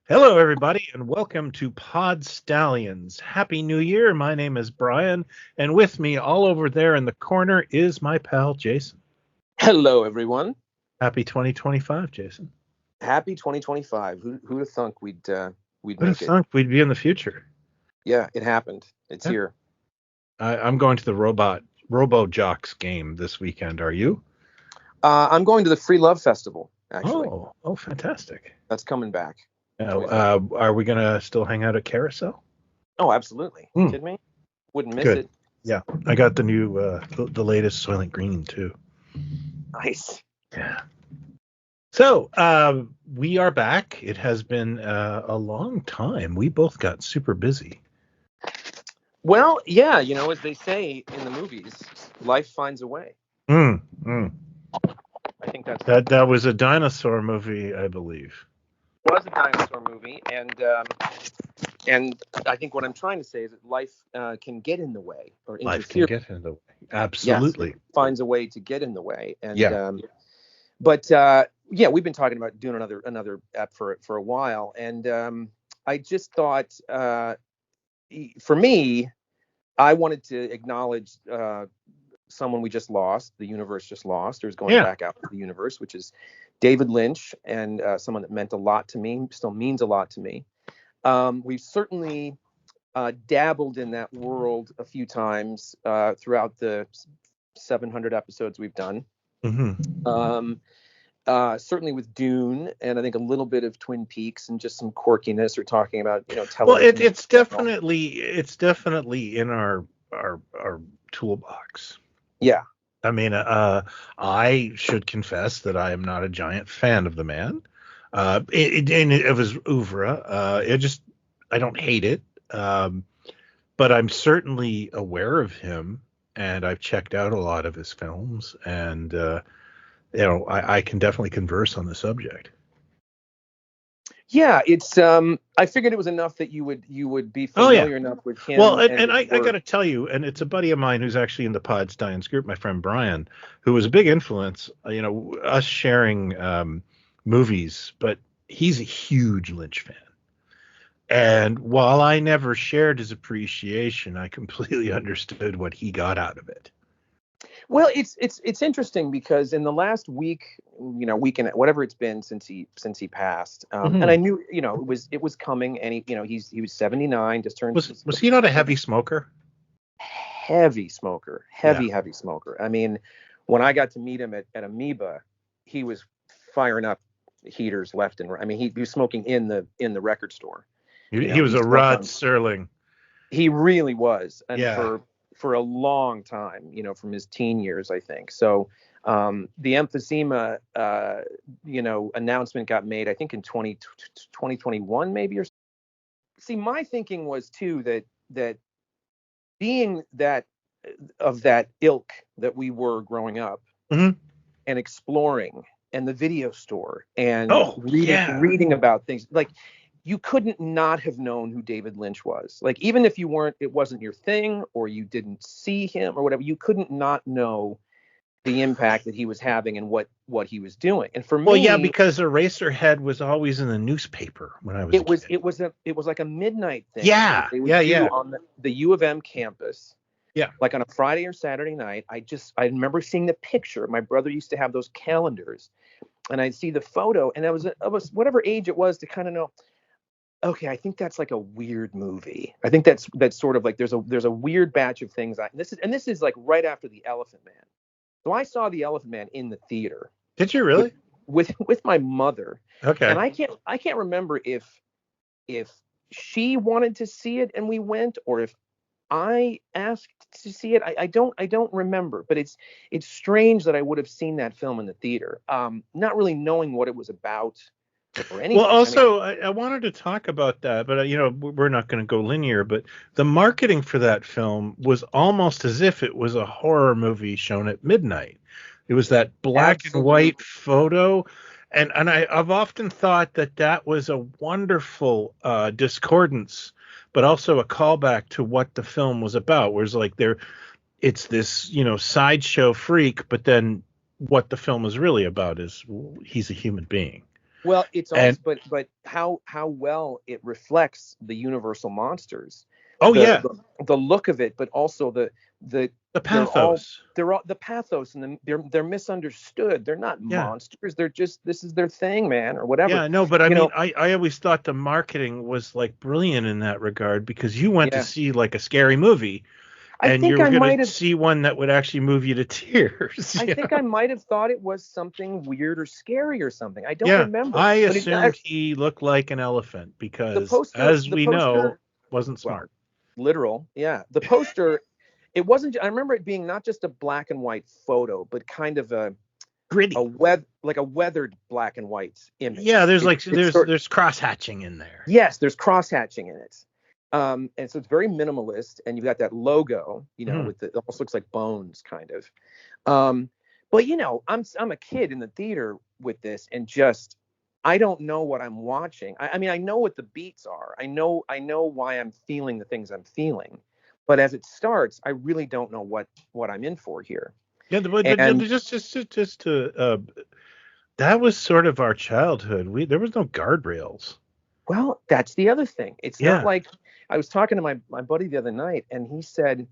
Hello, everybody, and welcome to Pod Stallions. Happy New Year. My name is Brian, and with me all over there in the corner is my pal, Jason. Hello, everyone. Happy 2025, Jason. Happy 2025. Who'd have thunk we'd Who'd have make it? thunk we'd be in the future? Yeah, it happened. It's Yeah. here. I'm going to the Robo Jocks game this weekend. Are you? I'm going to the Free Love Festival, actually. Oh, fantastic. That's coming back. Are we going to still hang out at Carousel? Oh, absolutely. Kidding me? Wouldn't miss it. Yeah, I got the new, the latest Soylent Green, too. Nice. Yeah. So, we are back. It has been a long time. We both got super busy. Well, yeah, as they say in the movies, life finds a way. I think that was a dinosaur movie, I believe. It was a dinosaur movie, and I think what I'm trying to say is that life can get in the way or interfere. Life can get in the way. Absolutely. Yes, finds a way to get in the way. And yeah. We've been talking about doing another app for a while, and I just thought, for me, I wanted to acknowledge someone we just lost, the universe just lost, or is going back out to the universe, which is David Lynch, and someone that meant a lot to me, still means a lot to me. We've certainly dabbled in that world a few times throughout the 700 episodes we've done. Mm-hmm. Certainly with Dune, and I think a little bit of Twin Peaks, and just some quirkiness, or talking about television. Well, it's definitely in our toolbox. Yeah. I mean, I should confess that I am not a giant fan of the man, of his oeuvre. I don't hate it, but I'm certainly aware of him, and I've checked out a lot of his films, and I can definitely converse on the subject. Yeah, it's I figured it was enough that you would be familiar enough with him. Well, and I got to tell you, and it's a buddy of mine who's actually in the Pod Stallions group, my friend Brian, who was a big influence, us sharing movies, but he's a huge Lynch fan. And while I never shared his appreciation, I completely understood what he got out of it. Well, it's interesting because in the last week, weekend, whatever it's been since he passed, and I knew, it was coming, and he was 79, just turned. Was he not a heavy smoker? Heavy smoker. I mean, when I got to meet him at Amoeba, he was firing up heaters left and right. I mean, he was smoking in the record store. He was a Rod Serling. He really was, and for a long time, from his teen years, I think. So the emphysema, announcement got made, I think in 2021 maybe. See, my thinking was too that being that of that ilk that we were growing up, and exploring, and the video store, and reading about things, like, you couldn't not have known who David Lynch was. Like, even if it wasn't your thing, or you didn't see him or whatever, you couldn't not know the impact that he was having and what he was doing. And for me, because Eraserhead was always in the newspaper when I was a kid. It was like a midnight thing. Yeah. On the U of M campus. Yeah. Like on a Friday or Saturday night. I remember seeing the picture. My brother used to have those calendars, and I'd see the photo, and I was whatever age it was to kind of know, okay, I think that's like a weird movie. I think that's sort of like there's a weird batch of things. This is like right after The Elephant Man. So I saw The Elephant Man in the theater. Did you really? With my mother. Okay. And I can't remember if she wanted to see it and we went, or if I asked to see it. I don't remember, but it's strange that I would have seen that film in the theater, not really knowing what it was about. Well, also, I wanted to talk about that, but we're not going to go linear. But the marketing for that film was almost as if it was a horror movie shown at midnight. It was that black and white photo, and I've often thought that was a wonderful discordance, but also a callback to what the film was about. Whereas like it's this sideshow freak, but then what the film is really about is he's a human being. Well, it's And also, but how well it reflects the universal monsters, oh the yeah, the look of it, but also the the they're all pathos. the pathos, and they're misunderstood. They're not Yeah. monsters. They're just, this is their thing, man, or whatever. Yeah, no, but I You mean, know, I always thought the marketing was like brilliant in that regard because you went to yeah. see like a scary movie I and you think were I going to might have. see one that would actually move you to tears. I think I might have thought it was something weird or scary or something. I don't Yeah, remember, I but assumed he looked like an elephant the because, poster, as we know, wasn't well, smart. literal, yeah. The poster, it wasn't. I remember it being not just a black and white photo, but kind of Gritty. like a weathered black and white Yeah, image. there's like It's sort. there's cross hatching in there. Yes, there's cross hatching in it. And so it's very minimalist, and you've got that logo, Mhm. with it almost looks like bones, kind of. Um, but I'm a kid in the theater with this, and just, I don't know what I'm watching. I mean, I know what the beats are. I know why I'm feeling the things I'm feeling, but as it starts, I really don't know what I'm in for here. Yeah, but And just to that was sort of our childhood. There was no guardrails. well, that's the other thing. It's not Yeah. like, I was talking to my buddy the other night, and he said,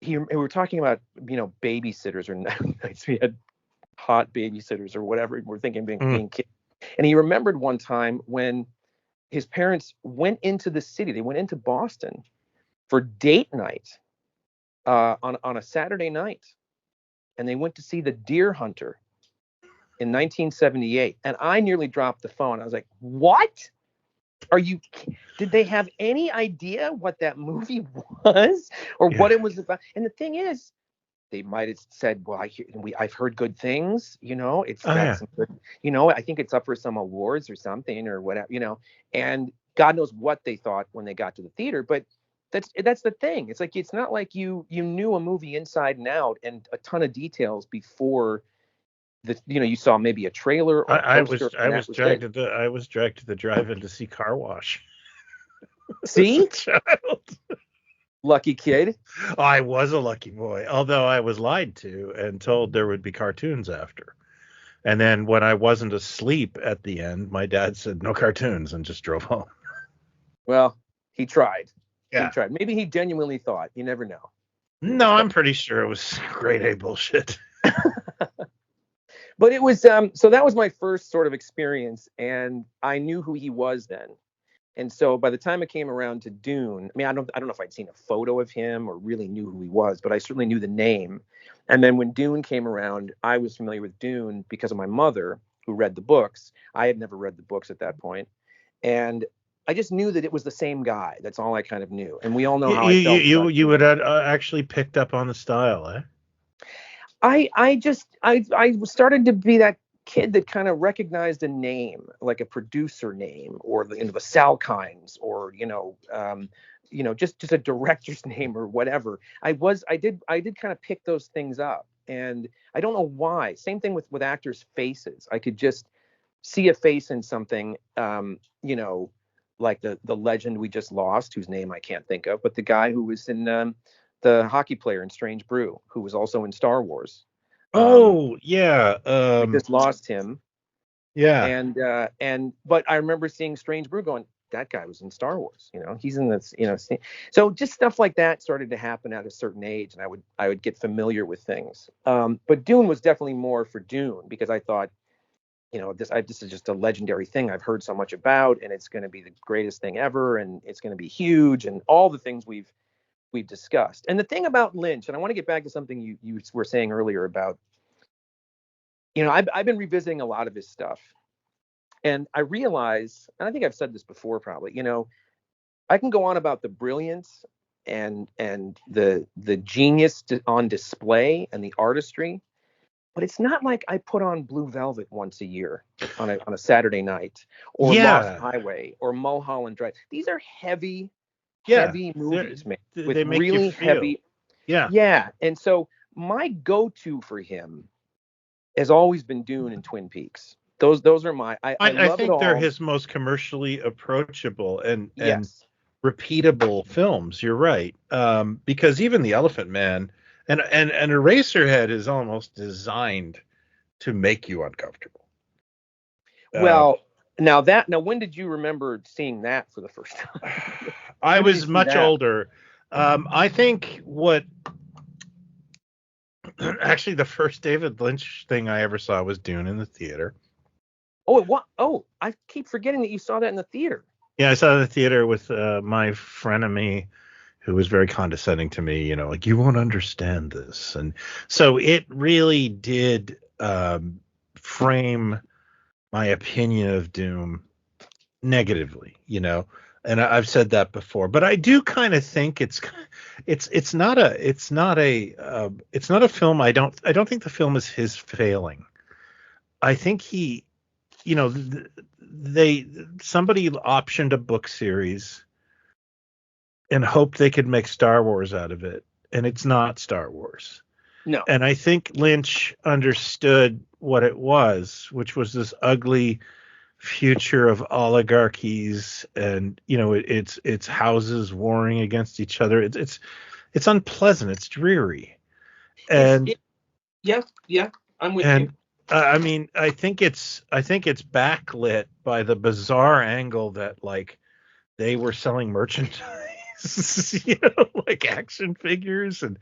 we were talking about, babysitters or nights we had hot babysitters or whatever. We're thinking Mm. being kids. And he remembered one time when his parents went into the city. They went into Boston for date night, on a Saturday night, and they went to see The Deer Hunter in 1978. And I nearly dropped the phone. I was like, "What? Are you? Did they have any idea what that movie was or Yeah. what it was about?" And the thing is, they might have said, "Well, I've heard good things. It's Oh got yeah. some good. I think it's up for some awards or something or whatever. And God knows what they thought when they got to the theater. But that's the thing. It's like, it's not like you knew a movie inside and out and a ton of details before you saw maybe a trailer or a poster, and that was it. I was dragged to the drive-in to see Car Wash as a See, child. lucky kid. I was a lucky boy, although I was lied to and told there would be cartoons after. And then when I wasn't asleep at the end, my dad said no cartoons and just drove home. Well, he tried. He Yeah. tried. Maybe he genuinely thought. You never know. No, I'm pretty sure it was grade A bullshit. But it was, so that was my first sort of experience, and I knew who he was then. And so by the time it came around to Dune, I mean, I don't know if I'd seen a photo of him or really knew who he was, but I certainly knew the name. And then when Dune came around, I was familiar with Dune because of my mother, who read the books. I had never read the books at that point, and I just knew that it was the same guy. That's all I kind of knew. And we all know You how I you felt you, about you Dune. would actually picked up on the style, eh? I started to be that kid that kind of recognized a name, like a producer name, or the Salkinds, or just a director's name or whatever. I did kind of pick those things up, and I don't know why. Same thing with actors' faces. I could just see a face in something, like the legend we just lost, whose name I can't think of, but the guy who was in, the hockey player in Strange Brew, who was also in Star Wars. Um, Oh yeah, we just lost him, yeah. and but I remember seeing Strange Brew, going, that guy was in Star Wars. He's in this. So just stuff like that started to happen at a certain age, and I would get familiar with things. But Dune was definitely more for Dune, because I thought, this is just a legendary thing I've heard so much about, and it's going to be the greatest thing ever, and it's going to be huge, and all the things we've discussed. And the thing about Lynch, and I want to get back to something you were saying earlier about, I've been revisiting a lot of his stuff, and I realize, and I think I've said this before probably, I can go on about the brilliance and the genius on display and the artistry, but it's not like I put on Blue Velvet once a year on a Saturday night, or Lost Yeah. Highway, or Mulholland Drive. These are Yeah. heavy movies, man, with They make you really feel. heavy. Yeah. Yeah. And so my go-to for him has always been Dune and Twin Peaks. Those are I I love it think they're all. his most commercially approachable and Yes. repeatable films. You're right. Because even The Elephant Man and Eraserhead is almost designed to make you uncomfortable. Well, now when did you remember seeing that for the first time? I When did you was see much that? older. I think actually the first David Lynch thing I ever saw was Dune in the theater. Oh, I keep forgetting that you saw that in the theater. Yeah, I saw it in the theater with my frenemy, who was very condescending to me. You know, like, you won't understand this, and so it really did frame my opinion of Doom negatively. You know, and I've said that before, but I do kind of think it's not a film. I don't think the film is his failing. I think he, you know, somebody optioned a book series and hoped they could make Star Wars out of it, and it's not Star Wars. No. And I think Lynch understood what it was, which was this ugly future of oligarchies, and you know, it's houses warring against each other. It's unpleasant. It's dreary. And Yeah, I'm with and you. I mean, I think it's backlit by the bizarre angle that, like, they were selling merchandise, you know, like action figures, and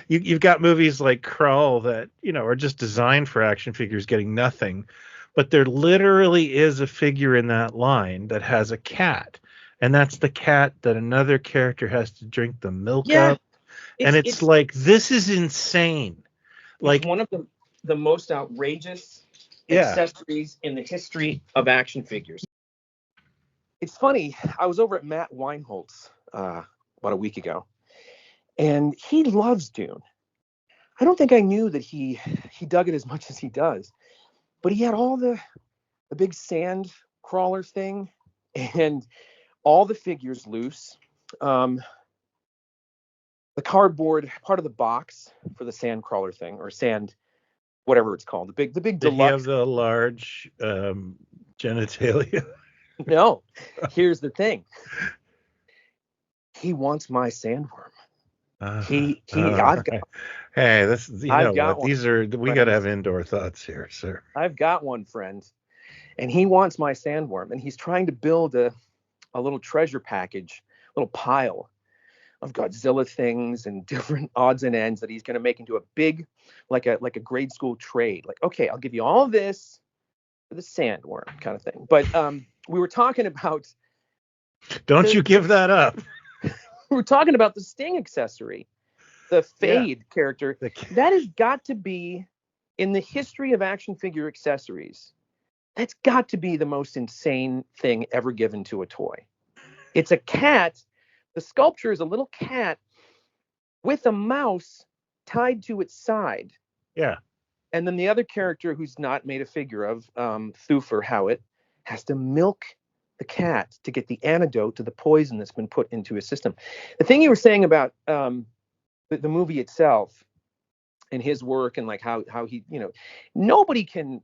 you've got movies like Krull that, you know, are just designed for action figures getting nothing, but there literally is a figure in that line that has a cat, and that's the cat that another character has to drink the milk Yeah, of, and it's like, this is insane. it's Like, one of the most outrageous yeah, accessories in the history of action figures. It's funny. I was over at Matt Weinholt's about a week ago, and he loves Dune. I don't think I knew that he dug it as much as he does, but he had all the big sand crawler thing and all the figures loose. The cardboard part of the box for the sand crawler thing, or sand, whatever it's called, the big did deluxe. he have the large genitalia? No, here's the thing. He wants my sandworm. I've got. Hey, this, you I've know got what? one, We got to friend. have indoor thoughts here, sir. I've got one, friend, and he wants my sandworm, and he's trying to build a little treasure package, a little pile of Godzilla things and different odds and ends that he's going to make into a big, like a grade school trade. Like, okay, I'll give you all this for the sandworm kind of thing. But we were talking about. Don't you give that up. We were talking about the Sting accessory, the Fade character. That has got to be, in the history of action figure accessories, that's got to be the most insane thing ever given to a toy. It's a cat. The sculpture is a little cat with a mouse tied to its side. Yeah. And then the other character, who's not made a figure of, Thufir Howitt, has to milk the cat to get the antidote to the poison that's been put into his system. The thing you were saying about the movie itself and his work, and like how he, you know, nobody can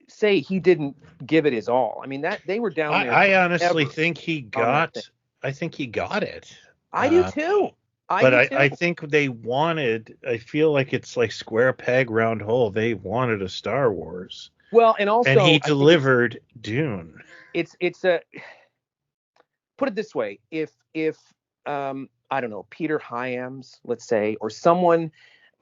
say he didn't give it his all. I mean, that they were down there. I honestly think he got. I think he got it. I do too. I think they wanted. I feel like it's like square peg, round hole. They wanted a Star Wars. Well, and also, and he delivered Dune. It's a, put it this way: if I don't know, Peter Hyams, let's say, or someone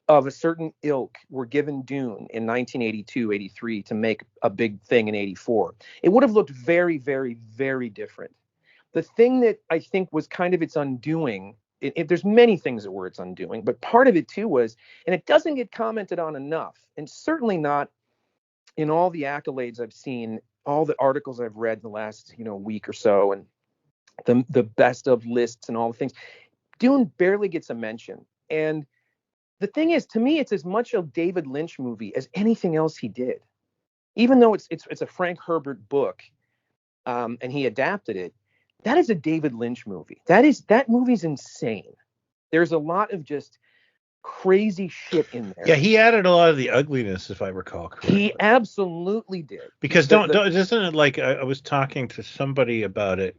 of a certain ilk were given Dune in 1982, 83 to make a big thing in 84, it would have looked very, very, very different. The thing that I think was kind of its undoing, there's many things that were its undoing, but part of it too was, and it doesn't get commented on enough, and certainly not in all the accolades I've seen, all the articles I've read in the last, week or so, and the best of lists and all the things, Dune barely gets a mention. And the thing is, to me, it's as much a David Lynch movie as anything else he did. Even though it's a Frank Herbert book, and he adapted it, that is a David Lynch movie. That movie's insane. There's a lot of just crazy shit in there. Yeah, he added a lot of the ugliness, if I recall correctly. He absolutely did. Because isn't it like, I was talking to somebody about it.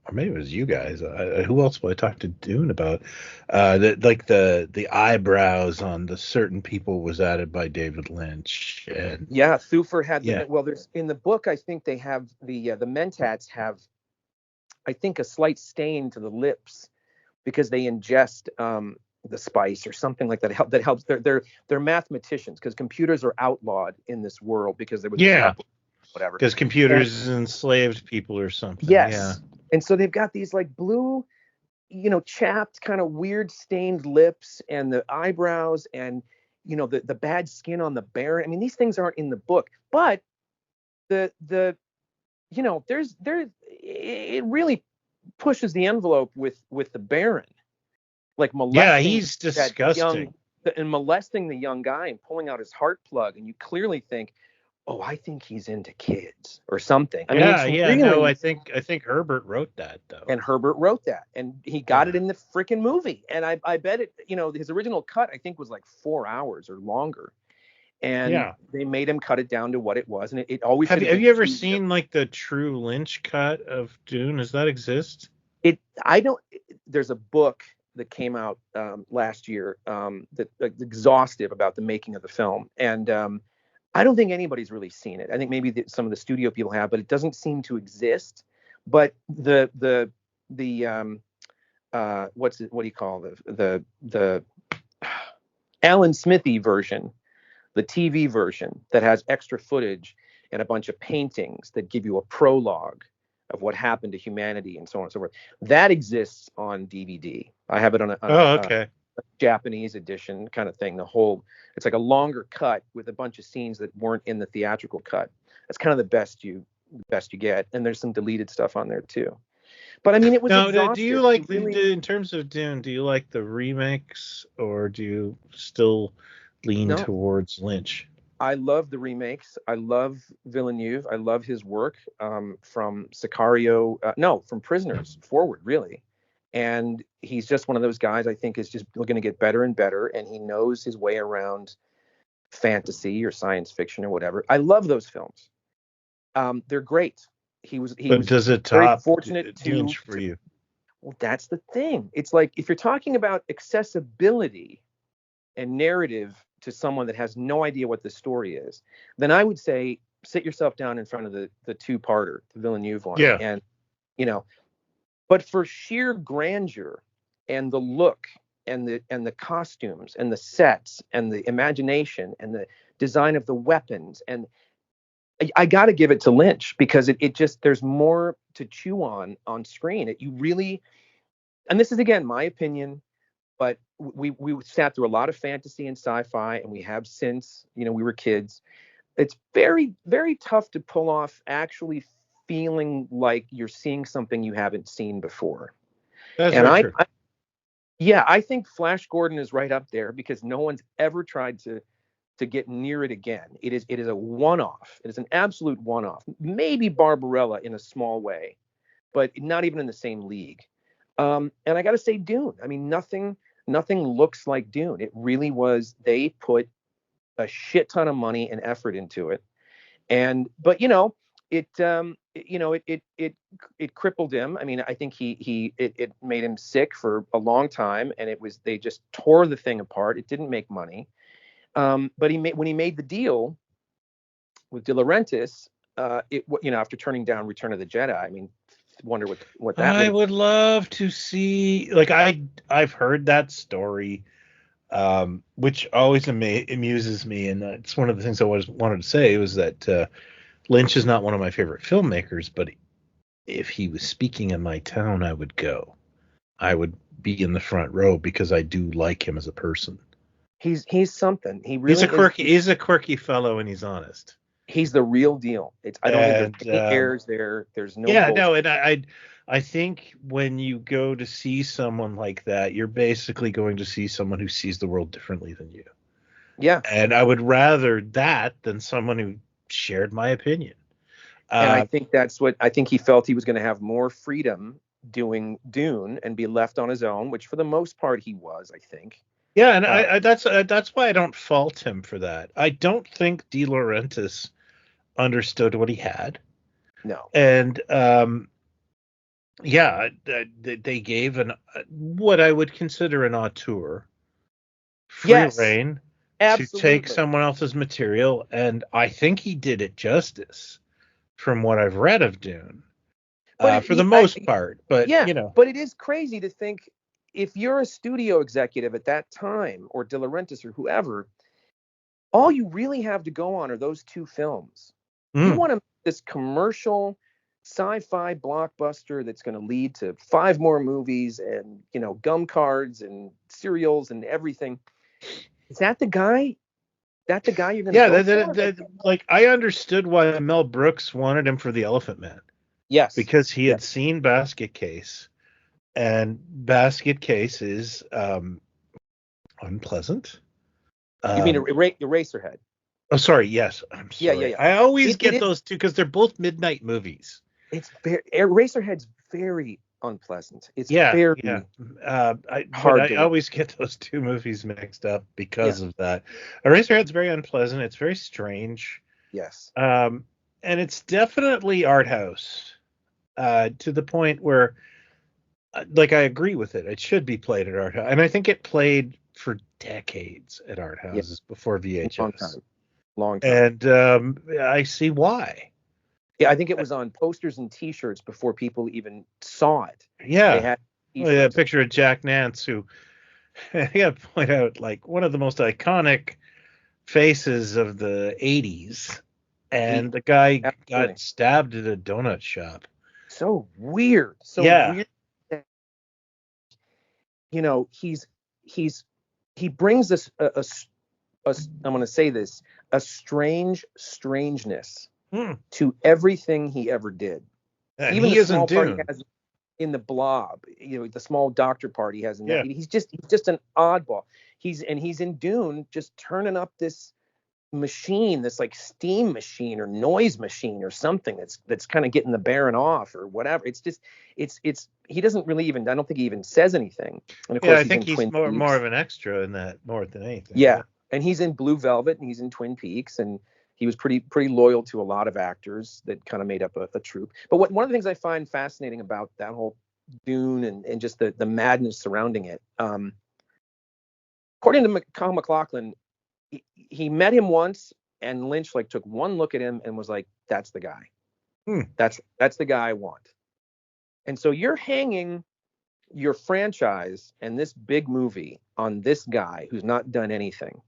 or maybe it was you guys. Who else would I talk to Dune about? The eyebrows on the certain people was added by David Lynch, and Yeah, Thufir had yeah, there's in the book, I think they have the mentats have, I think, a slight stain to the lips because they ingest the spice or something like that. That helps. They're mathematicians, because computers are outlawed in this world because there was a yeah, tablet, whatever. because And computers enslaved people or something. Yeah, yes, and so they've got these like blue, chapped, kind of weird stained lips, and the eyebrows, and the bad skin on the Baron. I mean, these things aren't in the book, but the it really pushes the envelope with the Baron, like yeah, molesting he's that disgusting. molesting the young guy and pulling out his heart plug, and you clearly think, oh, I think he's into kids or something. I mean, Yeah, it's yeah, no, really. I think Herbert wrote that though. And Herbert wrote that, and he got Yeah, it in the freaking movie. And I bet it, his original cut, I think, was like 4 hours or longer. And yeah. they made him cut it down to what it was. And it always Have should you have have been you ever 2 years. seen like the true Lynch cut of Dune? Does that exist? I don't, there's a book that came out last year that exhaustive about the making of the film. And I don't think anybody's really seen it. I think maybe some of the studio people have, but it doesn't seem to exist. But the what do you call the Alan Smithy version, the TV version that has extra footage and a bunch of paintings that give you a prologue of what happened to humanity and so on and so forth. That exists on DVD. I have it on Oh, okay. a Japanese edition kind of thing. It's like a longer cut with a bunch of scenes that weren't in the theatrical cut. That's kind of the best you get. And there's some deleted stuff on there too. But I mean, it was Now, do you exhaustive. like He really. in terms of Dune? Do you like the remakes, or do you still lean No, towards Lynch? I love the remakes. I love Villeneuve. I love his work from Sicario. No, from Prisoners forward, really. And he's just one of those guys I think is just going to get better and better. And he knows his way around fantasy or science fiction or whatever. I love those films. They're great. He But was does it very top fortunate to. Lynch for you? Well, that's the thing. It's like if you're talking about accessibility and narrative to someone that has no idea what the story is, then I would say sit yourself down in front of the two-parter, the Villeneuve one. Yeah. And you know, but for sheer grandeur and the look and the costumes and the sets and the imagination and the design of the weapons, and I got to give it to Lynch because it just, there's more to chew on screen. You really, and this is again my opinion, but we sat through a lot of fantasy and sci-fi, and we have since, we were kids. It's very, very tough to pull off actually feeling like you're seeing something you haven't seen before. That's And very true. yeah, I think Flash Gordon is right up there because no one's ever tried to get near it again. It is a one-off. It is an absolute one-off. Maybe Barbarella in a small way, but not even in the same league. And I got to say, Dune. I mean, nothing looks like Dune. It really was. They put a shit ton of money and effort into it, but it crippled him. I mean, I think it made him sick for a long time, and they just tore the thing apart. It didn't make money. But when he made the deal with De Laurentiis, after turning down Return of the Jedi, I mean, wonder what that would I have. would love to see, like, I've heard that story, which always amuses me, and it's one of the things I always wanted to say was that Lynch is not one of my favorite filmmakers, but if he was speaking in my town, I would go. I would be in the front row because I do like him as a person. He's something. He really is. He's a quirky fellow, and he's honest. He's the real deal. I don't think there's And any airs there. There's no yeah, bullshit. no, and I think when you go to see someone like that, you're basically going to see someone who sees the world differently than you. Yeah. And I would rather that than someone who shared my opinion. And I think I think he felt he was going to have more freedom doing Dune and be left on his own, which for the most part he was, I think. Yeah, and that's why I don't fault him for that. I don't think De Laurentiis understood what he had. No. And Yeah, they gave what I would consider an auteur free Yes, reign to take absolutely. someone else's material, and I think he did it justice from what I've read of Dune, But for the most part. But yeah, but it is crazy to think if you're a studio executive at that time, or De Laurentiis or whoever, all you really have to go on are those two films. You mm, want to make this commercial sci-fi blockbuster that's going to lead to 5 more movies and, gum cards and cereals and everything. Is that the guy? That the guy you're going to yeah, go for? Like, like I understood why Mel Brooks wanted him for The Elephant Man, yes, because he had yes. seen Basket Case, and Basket Case is unpleasant. You mean Um, Eraserhead? oh, sorry. Yes, I'm Yeah, yeah, sorry. yeah. I always It get is. those two because they're both midnight movies. It's very Eraserhead's very unpleasant. It's Yeah, yeah. very But hard I to watch. always get those two movies mixed up Yeah. because of that. Eraserhead's very unpleasant. It's very strange. Yes. Um, and it's definitely art house, to the point where, like, I agree with it. It should be played at art house, and I think it played for decades at art Yeah. houses before Long VHS. time. Long time. And I see why. Yeah, I think it was on posters and T-shirts before people even saw it. They Yeah. had Well, yeah, a T-shirts. picture of Jack Nance, who I got to point out, like, one of the most iconic faces of the 80s. He And the guy got absolutely stabbed at a donut shop. so weird, so Yeah. weird. That, he's he brings this I'm going to say this, a strangeness Hmm. to everything he ever did. And Even the he isn't small part he Dune. has in the Blob, the small doctor part he has in that. Yeah. He's just an oddball. He's in Dune, just turning up this machine, this like steam machine or noise machine or something that's kind of getting the Baron off or whatever. It's just it's he doesn't really even, I don't think he even says anything. And of Yeah, course I he's think in he's Twin more Peaks. of an extra in that more than anything. Yeah, Yeah. and he's in Blue Velvet and he's in Twin Peaks, and he was pretty loyal to a lot of actors that kind of made up a troupe. But one of the things I find fascinating about that whole Dune and just the madness surrounding it, according to Kyle McLaughlin, he met him once, and Lynch like took one look at him and was like, "That's the guy. Hmm. That's the guy I want." And so you're hanging your franchise and this big movie on this guy who's not done anything,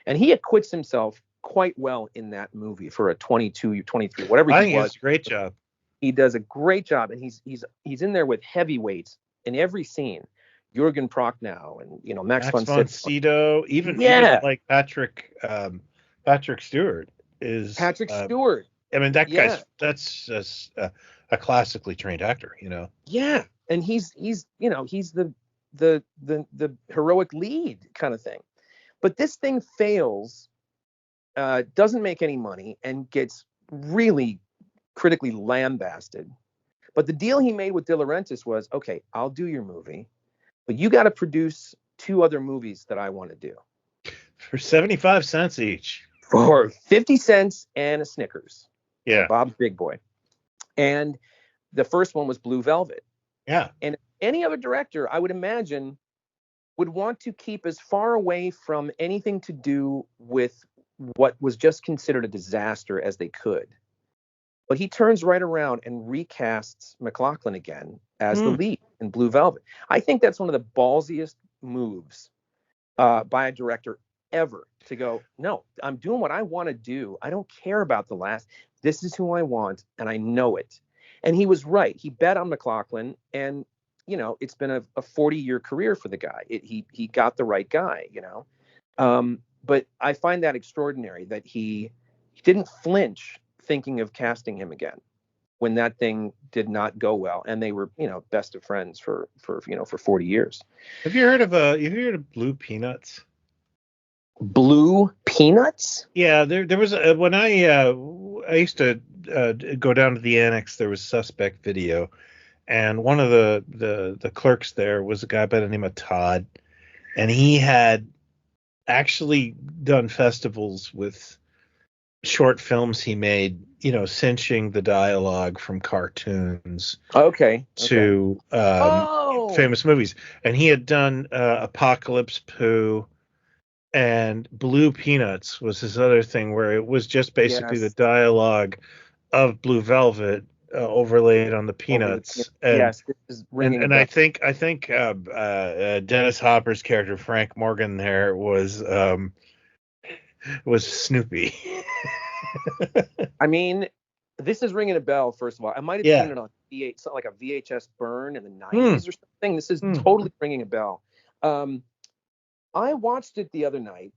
and he acquits himself quite well in that movie for a 22, 23, whatever I he think he was. does a great job. He does a great job, and he's in there with heavyweights in every scene. Jürgen Prochnow and Max Max von von Sydow. Sydow, even Yeah, like Patrick Stewart is. Patrick Stewart. I mean, that Yeah, that's just a classically trained actor. yeah, and he's the heroic lead kind of thing. But this thing fails, doesn't make any money, and gets really critically lambasted. But the deal he made with De Laurentiis was, okay, I'll do your movie, but you got to produce 2 other movies that I want to do For 75 cents each. for 50 cents and a Snickers or Yeah. Bob's Big Boy. And the first one was Blue Velvet. Yeah. And any other director, I would imagine, would want to keep as far away from anything to do with what was just considered a disaster as they could. But he turns right around and recasts McLaughlin again as the Hmm. lead in Blue Velvet. I think that's one of the ballsiest moves by a director ever, to go, no, I'm doing what I want to do. I don't care about the last. This is who I want, and I know it. And he was right. He bet on McLaughlin, and it's been a 40-year career for the guy. He got the right guy. But I find that extraordinary that he didn't flinch thinking of casting him again when that thing did not go well, and they were best of friends for 40 years. Have you heard of Blue Peanuts? Blue Peanuts? Yeah, there was when I used to go down to the annex. There was Suspect Video, and one of the clerks there was a guy by the name of Todd, and he had actually done festivals with short films he made, cinching the dialogue from cartoons Okay. to Oh, famous movies. And he had done Apocalypse Poo, and Blue Peanuts was his other thing, where it was just basically the yes. dialogue of Blue Velvet overlaid on the Over Peanuts. yes, this is ringing a And I bell. think Dennis Hopper's character Frank Morgan there was Snoopy. I mean, this is ringing a bell. First of all, I might have seen Yeah. it on something like a VHS burn in the Hmm. '90s or something. This is Hmm. totally ringing a bell. I watched it the other night,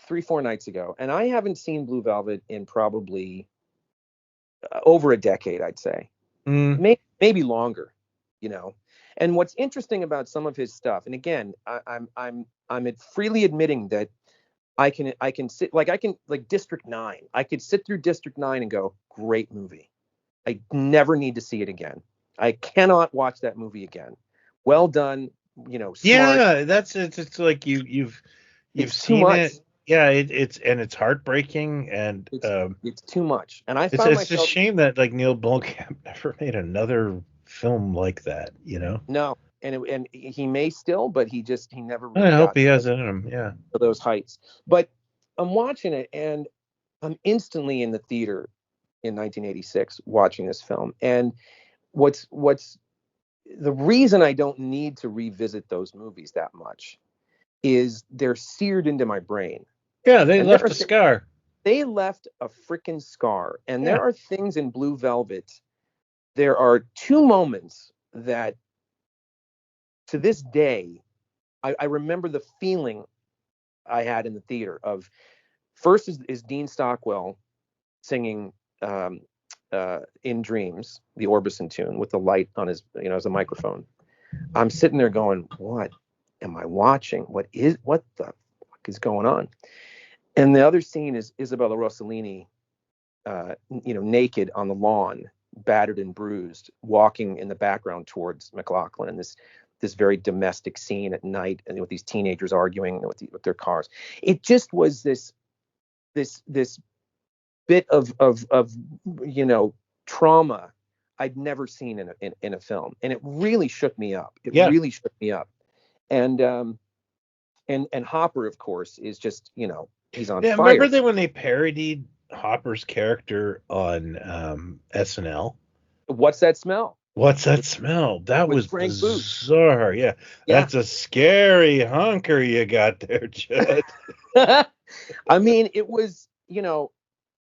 4 nights ago, and I haven't seen Blue Velvet in probably over a decade, I'd say, Hmm. maybe longer, you know. And what's interesting about some of his stuff, and again, I'm freely admitting that I can sit like District 9. I could sit through District 9 and go, great movie. I never need to see it again. I cannot watch that movie again. Well done, smart. Yeah, it's like you've It's too seen much. it. Yeah, it's heartbreaking, and It's too much. And I found it's a myself shame that like Neil Blomkamp never made another film like that. no, and he may still, but he never I really hope got he has it in him. Yeah. to those heights. But I'm watching it and I'm instantly in the theater in 1986 watching this film. And what's the reason I don't need to revisit those movies that much is they're seared into my brain. Yeah, they And left a scar. they left a freaking scar. And Yeah. there are things in Blue Velvet. There are two moments that to this day, I remember the feeling I had in the theater of first is Dean Stockwell singing In Dreams, the Orbison tune with the light on his, as a microphone. I'm sitting there going, what am I watching? What the fuck is going on? And the other scene is Isabella Rossellini, naked on the lawn, battered and bruised, walking in the background towards McLaughlin, and this very domestic scene at night, and with these teenagers arguing with their cars. It just was this bit of trauma I'd never seen in a film, and it really shook me up. It Yeah. really shook me up. And Hopper, of course, is just he's on Yeah, fire. remember that when they parodied Hopper's character on SNL? What's that smell? What's that smell? That With was Frank Booth. bizarre. Yeah. That's a scary hunker you got there, Judd. I mean, it was,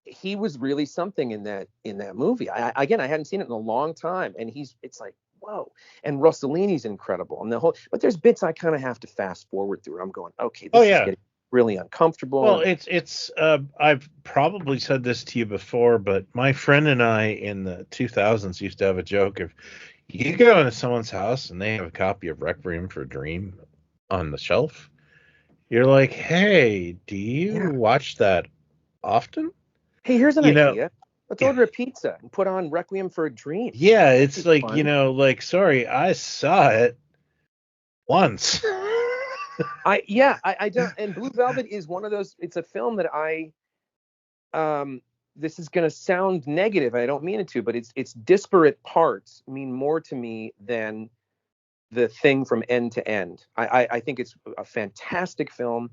he was really something in that movie. I hadn't seen it in a long time, and it's like, whoa. And Rossellini's incredible, and but there's bits I kind of have to fast forward through. I'm going, okay, this is getting really uncomfortable. Well, it's I've probably said this to you before, but my friend and I in the 2000s used to have a joke: if you go into someone's house and they have a copy of Requiem for a Dream on the shelf, you're like, hey, do you watch that often? Hey, here's an idea. Let's order a pizza and put on Requiem for a Dream. Yeah, it's like, fun. Sorry, I saw it once. I don't. And Blue Velvet is one of those. It's a film that this is going to sound negative. I don't mean it to, but its disparate parts mean more to me than the thing from end to end. I think it's a fantastic film.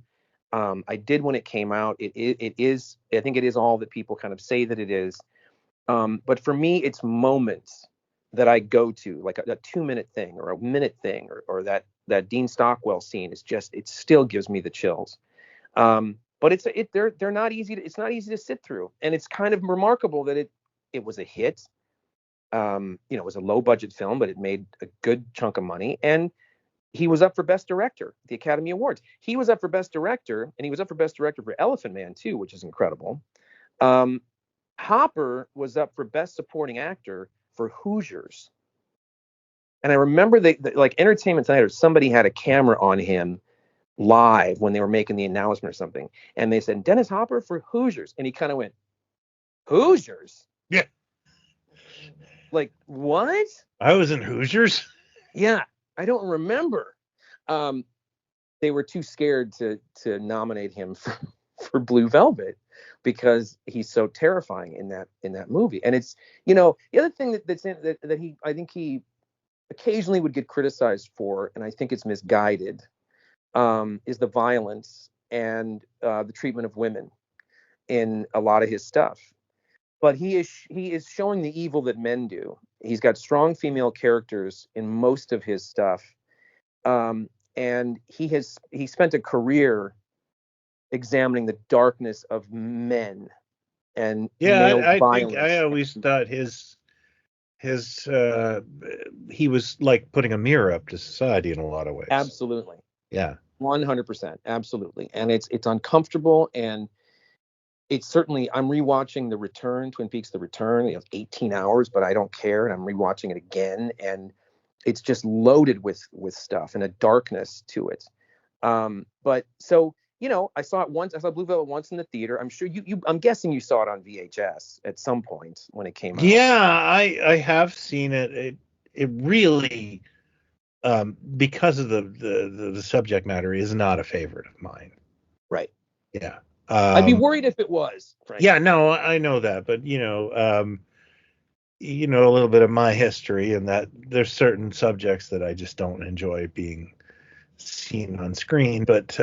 I did when it came out. It is. I think it is all that people kind of say that it is. But for me, it's moments that I go to, like a 2-minute thing or a minute thing, or that Dean Stockwell scene is just, it still gives me the chills. But they're not easy. It's not easy to sit through, and it's kind of remarkable that it was a hit. It was a low budget film, but it made a good chunk of money, and he was up for Best Director at the Academy Awards. He was up for Best Director, and he was up for Best Director for Elephant Man too, which is incredible. Hopper was up for Best Supporting Actor for Hoosiers. And I remember like Entertainment Tonight or somebody had a camera on him live when they were making the announcement or something. And they said, Dennis Hopper for Hoosiers. And he kind of went, Hoosiers? Yeah. Like, what? I was in Hoosiers? Yeah, I don't remember. They were too scared to nominate him for Blue Velvet. because he's so terrifying in that movie. And it's, the other thing that he, I think he occasionally would get criticized for, and I think it's misguided, is the violence and the treatment of women in a lot of his stuff. But he is showing the evil that men do. He's got strong female characters in most of his stuff, and he spent a career examining the darkness of men and male I violence. think I always thought his he was like putting a mirror up to society in a lot of ways. Absolutely. Yeah. 100%. Absolutely. And it's uncomfortable, and it's certainly, I'm rewatching Twin Peaks The Return, 18 hours, but I don't care. And I'm rewatching it again, and it's just loaded with stuff and a darkness to it. But so, I saw it once. I saw Blue Velvet once in the theater. I'm sure I'm guessing you saw it on VHS at some point when it came out. Yeah, I have seen it. It really, because of the subject matter, is not a favorite of mine. Right. Yeah. I'd be worried if it was, frankly. Yeah, no, I know that, but a little bit of my history, and that there's certain subjects that I just don't enjoy being seen on screen. But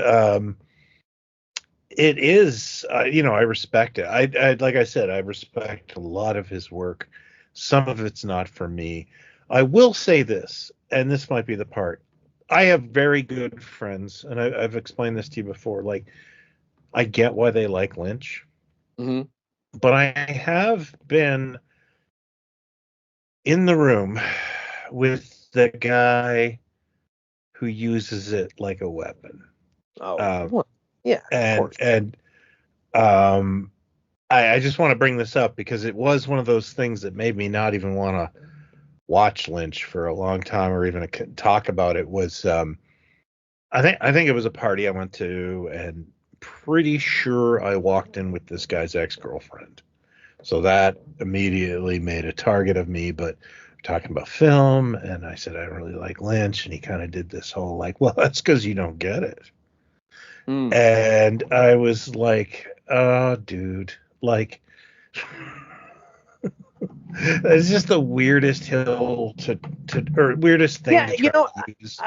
it is, I respect it. I like I said, I respect a lot of his work. Some of it's not for me. I will say this, and this might be the part. I have very good friends, and I've explained this to you before. Like, I get why they like Lynch, but I have been in the room with the guy who uses it like a weapon. Well, yeah, and I just want to bring this up because it was one of those things that made me not even want to watch Lynch for a long time or even talk about it. Was I think it was a party I went to, and pretty sure I walked in with this guy's ex-girlfriend, so that immediately made a target of me. But we're talking about film, and I said I don't really like Lynch, and he kind of did this whole like, well, that's because you don't get it. And I was like, oh, dude, like, it's just the weirdest hill or weirdest thing to try to use.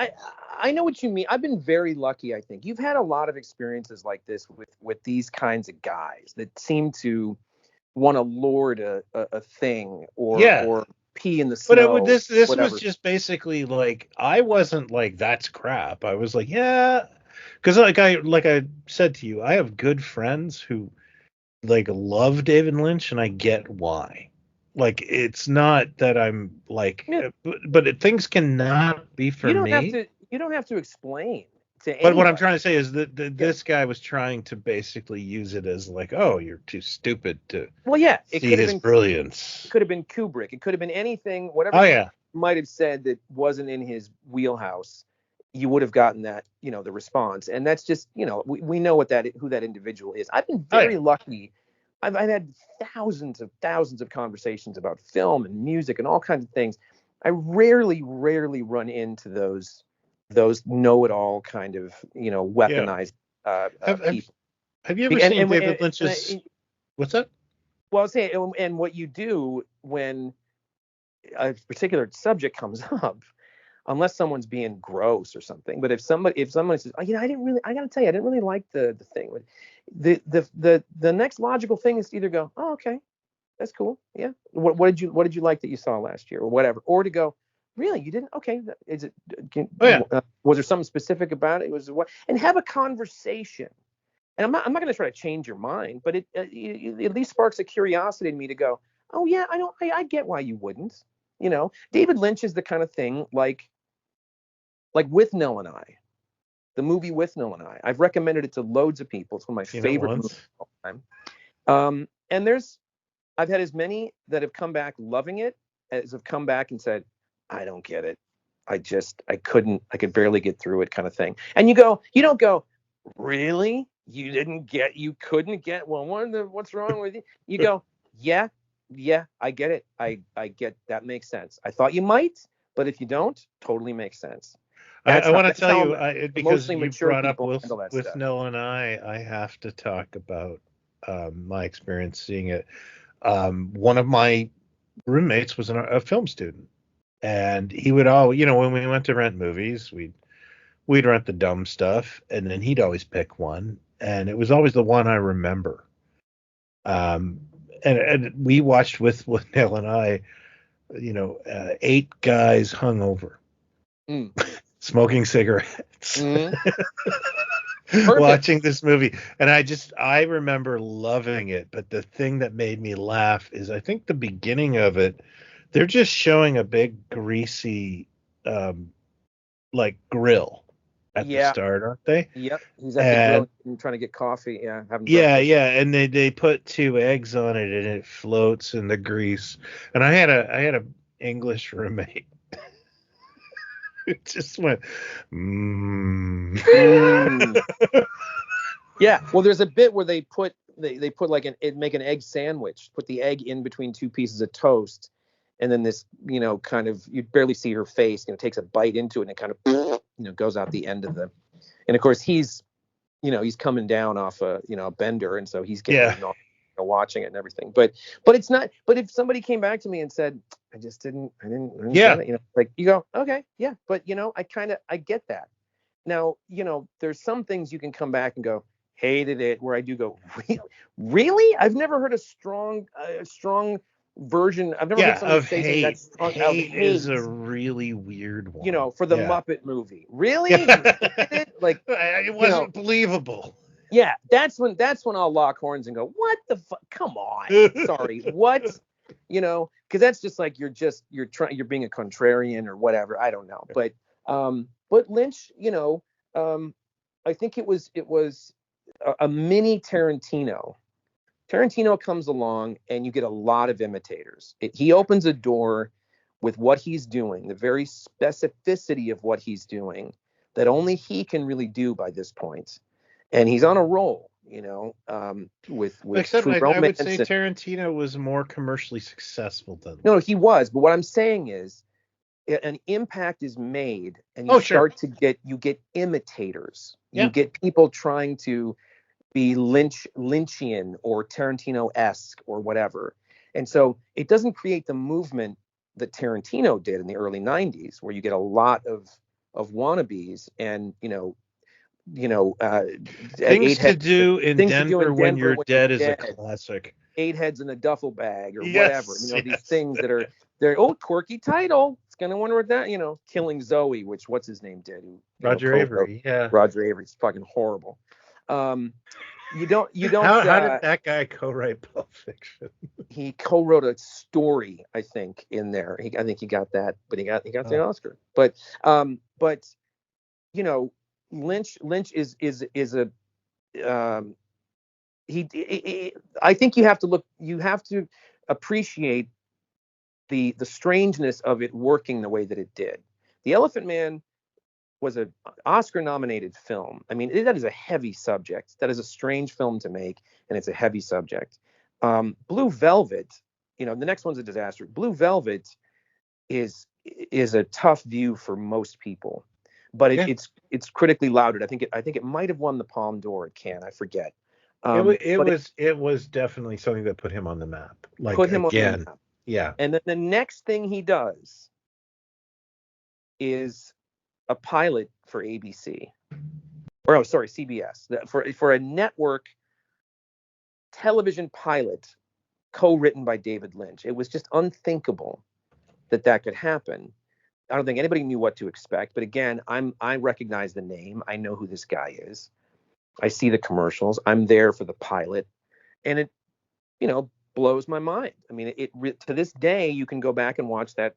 I know what you mean. I've been very lucky, I think. You've had a lot of experiences like this with these kinds of guys that seem to want to lord a thing or pee in the snow. But this was just basically like, I wasn't like, that's crap. I was like, yeah. Because like I said to you, I have good friends who like love David Lynch, and I get why. Like, it's not that I'm like, but things cannot be for me. You don't have to explain to anybody. But what I'm trying to say is that this guy was trying to basically use it as like, oh, you're too stupid to see his brilliance. It could have been Kubrick. It could have been anything, whatever you might have said that wasn't in his wheelhouse. You would have gotten that, the response. And that's just, we know who that individual is. I've been very lucky. I've had thousands of conversations about film and music and all kinds of things. I rarely run into those know-it-all kind of, weaponized people. Have you ever seen David Lynch's? What's that? Well, I was saying, and what you do when a particular subject comes up, unless someone's being gross or something. But if someone says, I gotta tell you, I didn't really like the thing. The next logical thing is to either go, oh, okay, that's cool. Yeah. What did you like that you saw last year or whatever? Or to go, really, you didn't? Okay. Is it, was there something specific about it? Was what? And have a conversation. And I'm not going to try to change your mind, but it at least sparks a curiosity in me to go, oh yeah, I get why you wouldn't. David Lynch is the kind of thing like Withnail and I, the movie Withnail and I. I've recommended it to loads of people. It's one of my favorite movies of all time. And I've had as many that have come back loving it as have come back and said, I don't get it. I could barely get through it, kind of thing. And you don't go, really? You couldn't get, well, what's wrong with you? You go, yeah, I get it. I get, that makes sense. I thought you might, but if you don't, totally makes sense. I want to tell you, because you brought up Withnail and I have to talk about my experience seeing it. One of my roommates was a film student, and he would when we went to rent movies, we'd rent the dumb stuff, and then he'd always pick one, and it was always the one I remember. And we watched with Withnail and I, 8 guys hungover, smoking cigarettes, watching this movie, and I remember loving it. But the thing that made me laugh is I think the beginning of it, they're just showing a big greasy, like grill at the start, aren't they? Yep. He's at the grill and trying to get coffee. Yeah, having breakfast. Yeah, and they put 2 eggs on it, and it floats in the grease. And I had a English roommate who just went, Yeah. Well, there's a bit where they put like make an egg sandwich, put the egg in between 2 pieces of toast, and then this, kind of, you barely see her face, takes a bite into it, and it kind of, goes out the end of the, and of course he's coming down off a bender, and so he's getting watching it and everything. But it's not. But if somebody came back to me and said, I didn't get it, like, you go, okay, yeah, but I get that. Now, there's some things you can come back and go, hated it, where I do go, really? I've never heard a strong version. I've never heard somebody say hate. That's hate is a really weird one. For the Muppet movie. Really? Like, it wasn't believable. Yeah, that's when I'll lock horns and go, what the fuck? Come on. Sorry. What? Because that's just like you're being a contrarian or whatever. I don't know. But Lynch, I think it was a mini Tarantino. Tarantino comes along and you get a lot of imitators. He opens a door with what he's doing, the very specificity of what he's doing that only he can really do by this point. And he's on a roll, with Except I would say Tarantino was more commercially successful than. No, he was. But what I'm saying is an impact is made, and you start to get imitators. Yeah. You get people trying to be Lynchian or Tarantino-esque or whatever. And so it doesn't create the movement that Tarantino did in the early 90s, where you get a lot of wannabes and, things to do in Denver when you're dead is a classic. 8 heads in a duffel bag or whatever. These things that they're quirky title. It's gonna wonder what that, Killing Zoe, which what's his name did. Roger Avery. Yeah. Roger Avery. It's fucking horrible. You don't. How did that guy co-write Pulp Fiction? He co-wrote a story, I think, in there. I think he got that, but he got the Oscar. But Lynch is a I think you have to appreciate the strangeness of it working the way that it did. The Elephant Man was an Oscar-nominated film. I mean, that is a heavy subject. That is a strange film to make, and it's a heavy subject. Blue Velvet, the next one's a disaster. Blue Velvet is a tough view for most people, but it's critically lauded. I think it might have won the Palme d'Or at Cannes. I forget. It was definitely something that put him on the map. Like, put him again, on the map. Yeah. And then the next thing he does is a pilot for ABC, CBS, for a network television pilot co-written by David Lynch. It was just unthinkable that could happen. I don't think anybody knew what to expect, but again, I recognize the name. I know who this guy is. I see the commercials. I'm there for the pilot, and it, blows my mind. I mean, to this day, you can go back and watch that,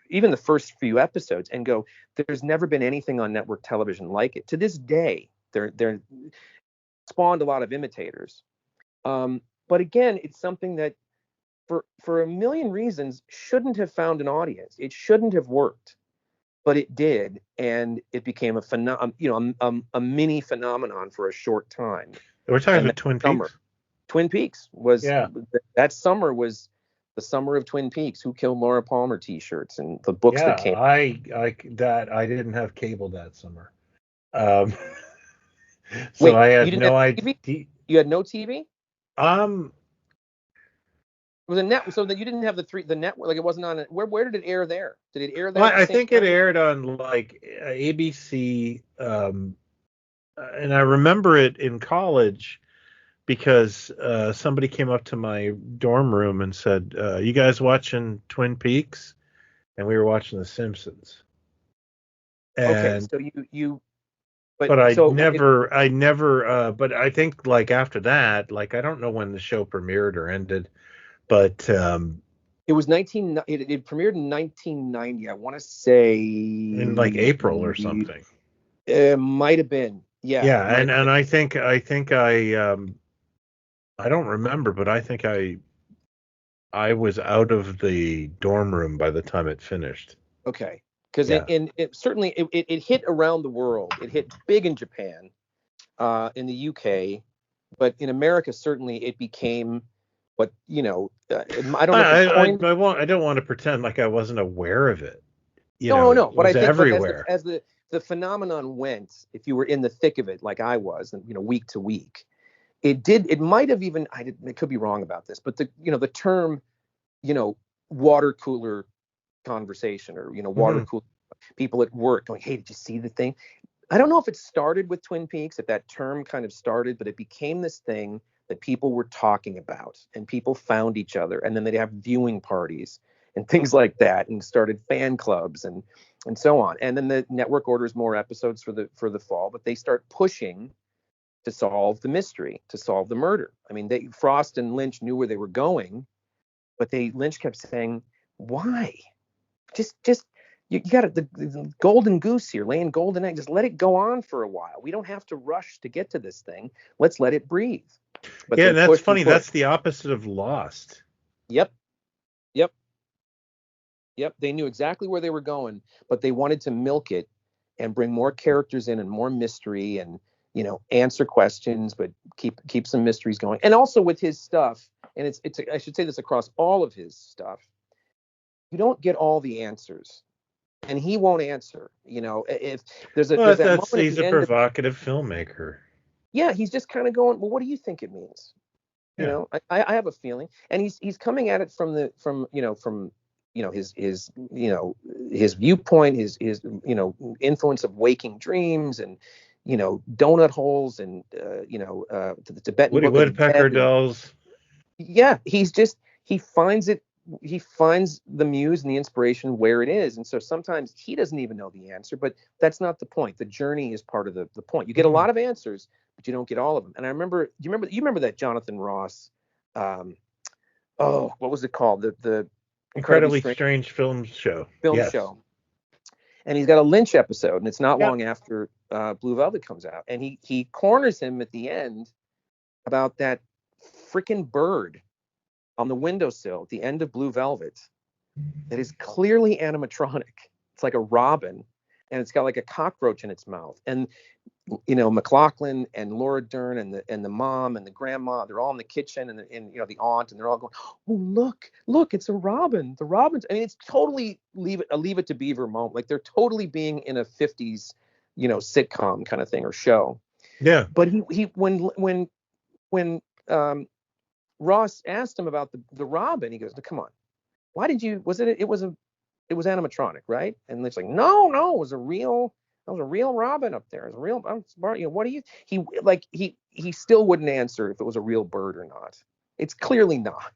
even the first few episodes, and go, there's never been anything on network television like it. To this day, they're spawned a lot of imitators. But again, it's something that for a million reasons shouldn't have found an audience. It shouldn't have worked, but it did, and it became a mini phenomenon for a short time. We're talking about Twin Peaks. Twin Peaks was that summer was the summer of Twin Peaks. Who Killed Laura Palmer T-shirts and the books that came. I didn't have cable that summer, so I had no idea. You had no TV? Um, It was a net, so that you didn't have the network, like it wasn't on it. Where did it air there? Did it air there well, at the I same think it time? aired on like ABC, and I remember it in college because somebody came up to my dorm room and said, "You guys watching Twin Peaks?" And we were watching The Simpsons. Okay, And so you but but I so it never, I never, but I think like after that, like I don't know when the show premiered or ended, but it was 19 it premiered in 1990. I want to say in like April or something. it might have been. Yeah, Yeah, it might have and been. I don't remember, but I was out of the dorm room by the time it finished. Okay. Because Yeah. it certainly it hit around the world. It hit big in Japan, in the UK, but in America certainly it became what, I don't know if it coined. I don't want to pretend like I wasn't aware of it. You No, no, know, it no. But I was think, but everywhere. as the phenomenon went, if you were in the thick of it, like I was, and week to week, it might have even, I could be wrong about this, but the term, you know, water cooler conversation, or water Hmm. cooler people at work going, hey, did you see the thing? I don't know if it started with Twin Peaks, if that term kind of started, but it became this thing that people were talking about, and people found each other, and then they'd have viewing parties and things like that, and started fan clubs and so on. And then the network orders more episodes for the fall, but they start pushing to solve the mystery, to solve the murder. I mean, Frost and Lynch knew where they were going, but Lynch kept saying, why? Just you got the golden goose here, laying golden egg. Just let it go on for a while. We don't have to rush to get to this thing. Let's let it breathe. But Yeah, they and that's pushed and funny. pushed. That's the opposite of Lost. Yep, yep, yep. They knew exactly where they were going, but they wanted to milk it and bring more characters in and more mystery, and answer questions, but keep some mysteries going. And also with his stuff, and it's I should say this across all of his stuff, you don't get all the answers, and he won't answer. If Well, there's that that's moment at he's the a end of, provocative filmmaker. yeah, he's just kind of going, well, what do you think it means? Yeah. I have a feeling, and he's coming at it from his viewpoint, his influence of waking dreams, and donut holes, and the Tibetan Woody Book of the Woodpecker Dead, and dolls. yeah, he finds it. He finds the muse and the inspiration where it is. And so sometimes he doesn't even know the answer, but that's not the point. The journey is part of the point. You get a Mhm. lot of answers, but you don't get all of them. And I remember, you remember that Jonathan Ross, um, oh, what was it called? The incredibly Incredibly strange strange film show. film Yes. show. And he's got a Lynch episode, and it's not Yep. long after Blue Velvet comes out. And he corners him at the end about that freaking bird on the windowsill at the end of Blue Velvet that is clearly animatronic. It's like a robin, and it's got like a cockroach in its mouth. And McLaughlin and Laura Dern and the mom and the grandma, they're all in the kitchen, and the aunt, and they're all going, oh, look, it's a robin. The robins. I mean, it's totally leave it to Beaver moment. Like they're totally being in a 50s sitcom kind of thing or show. Yeah. But he when Ross asked him about the robin, he goes, no, come on, why did you, it was animatronic, right? And it's like, no, it was a real, that was a real robin up there. It was a real, I'm smart. What do you, he still wouldn't answer if it was a real bird or not. It's clearly not,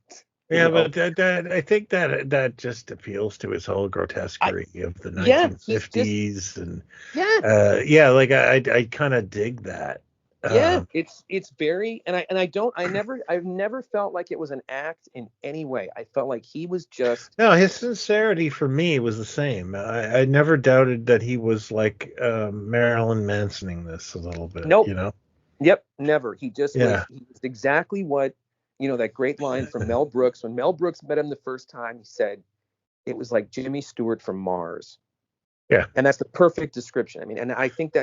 Yeah, but that I think that just appeals to his whole I, grotesquerie of the yeah, he's just, 1950s, and yeah, yeah, like I kind of dig that. yeah, Um, it's very, I've never felt like it was an act in any way. I felt like he was just, no, his sincerity for me was the same. I never doubted that he was like Marilyn Mansoning this a little bit, nope. you know? Yep, never. Yeah. He was exactly what, that great line from Mel Brooks. When Mel Brooks met him the first time, he said it was like Jimmy Stewart from Mars. Yeah. And that's the perfect description. I mean, and I think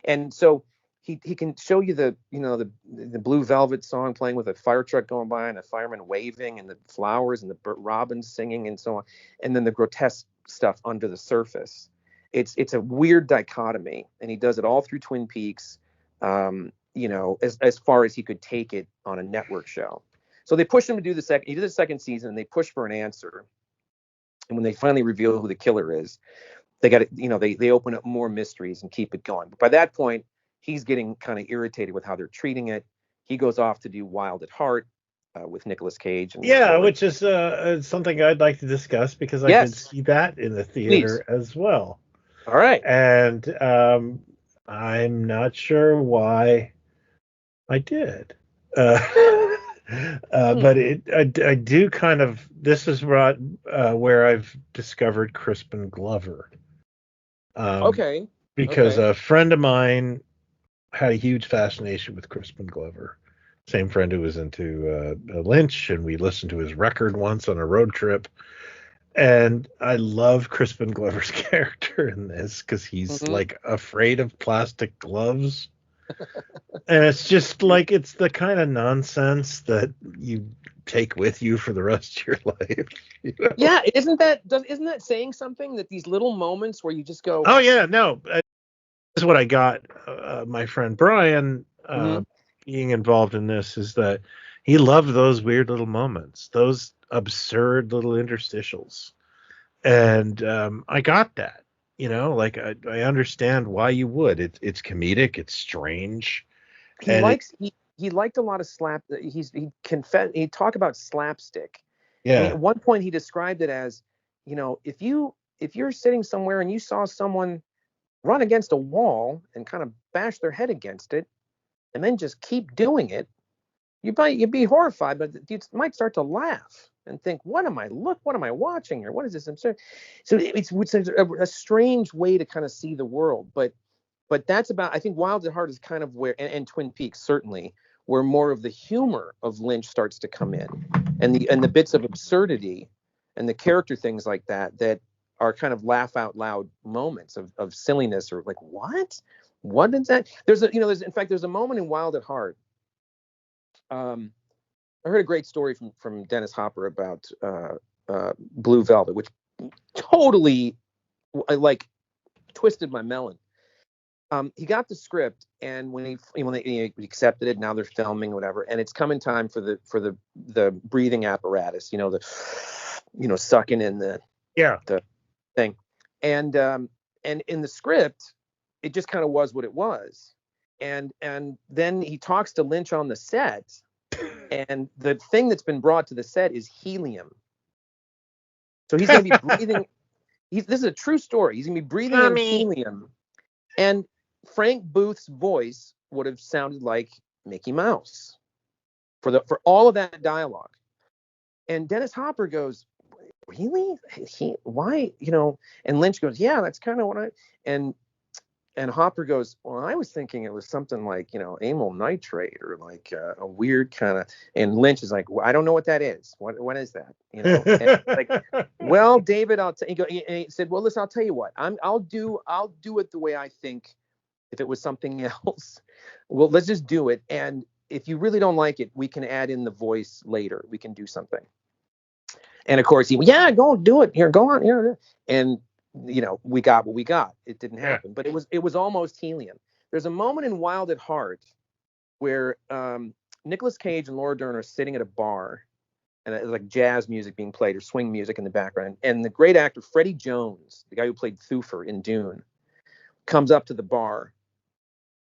and so he can show you the Blue Velvet song playing with a fire truck going by and a fireman waving and the flowers and the robins singing and so on, and then the grotesque stuff under the surface. It's a weird dichotomy, and he does it all through Twin Peaks. as far as he could take it on a network show. So they pushed him to do the second. He did the second season, and they pushed for an answer. And when they finally reveal who the killer is, they got to, they open up more mysteries and keep it going. But by that point, he's getting kind of irritated with how they're treating it. He goes off to do Wild at Heart with Nicolas Cage. And which is something I'd like to discuss because I did see that in the theater as well. All right. And I'm not sure why I did. But I do kind of, this is where I've discovered Crispin Glover. Okay. Because a friend of mine had a huge fascination with Crispin Glover. Same friend who was into Lynch, and we listened to his record once on a road trip. And I love Crispin Glover's character in this because he's like afraid of plastic gloves. And it's just like, it's the kind of nonsense that you take with you for the rest of your life. Yeah, isn't that saying something, that these little moments where you just go, oh yeah, no, this is what I got. My friend Brian being involved in this is that he loved those weird little moments, those absurd little interstitials, and I got that. Like I understand why you would. It's comedic, it's strange. He liked a lot of slap. He talk about slapstick. Yeah. I mean, at one point he described it as, if you're sitting somewhere and you saw someone run against a wall and kind of bash their head against it, and then just keep doing it, you'd be horrified, but you might start to laugh and think, what am I watching here? What is this absurd? So it's a strange way to kind of see the world, but that's about, I think Wild at Heart is kind of where, and Twin Peaks certainly, where more of the humor of Lynch starts to come in, and the bits of absurdity and the character things like that are kind of laugh out loud moments of silliness, or like, what is that? There's a moment in Wild at Heart. I heard a great story from Dennis Hopper about Blue Velvet, which totally twisted my melon. He got the script, and when he accepted it, now they're filming, whatever, and it's coming time for the breathing apparatus, sucking in the thing, and in the script, it just kind of was what it was, and then he talks to Lynch on the set, and the thing that's been brought to the set is helium, so he's going to be breathing. This is a true story. He's going to be breathing in helium, and Frank Booth's voice would have sounded like Mickey Mouse for all of that dialogue. And Dennis Hopper goes, really? Why? And Lynch goes, yeah, that's kind of what and Hopper goes, well, I was thinking it was something like, amyl nitrate, or like a weird kind of, and Lynch is like, well, I don't know what that is. What is that? And like, well, David, he said, well, listen, I'll tell you what, I'll do it the way I think. If it was something else, well, let's just do it. And if you really don't like it, we can add in the voice later. We can do something. And of course, go do it. Here, go on. Here. And, we got what we got. It didn't happen, but it was almost helium. There's a moment in Wild at Heart where Nicolas Cage and Laura Dern are sitting at a bar, and it's like jazz music being played or swing music in the background. And the great actor, Freddie Jones, the guy who played Thufir in Dune, comes up to the bar.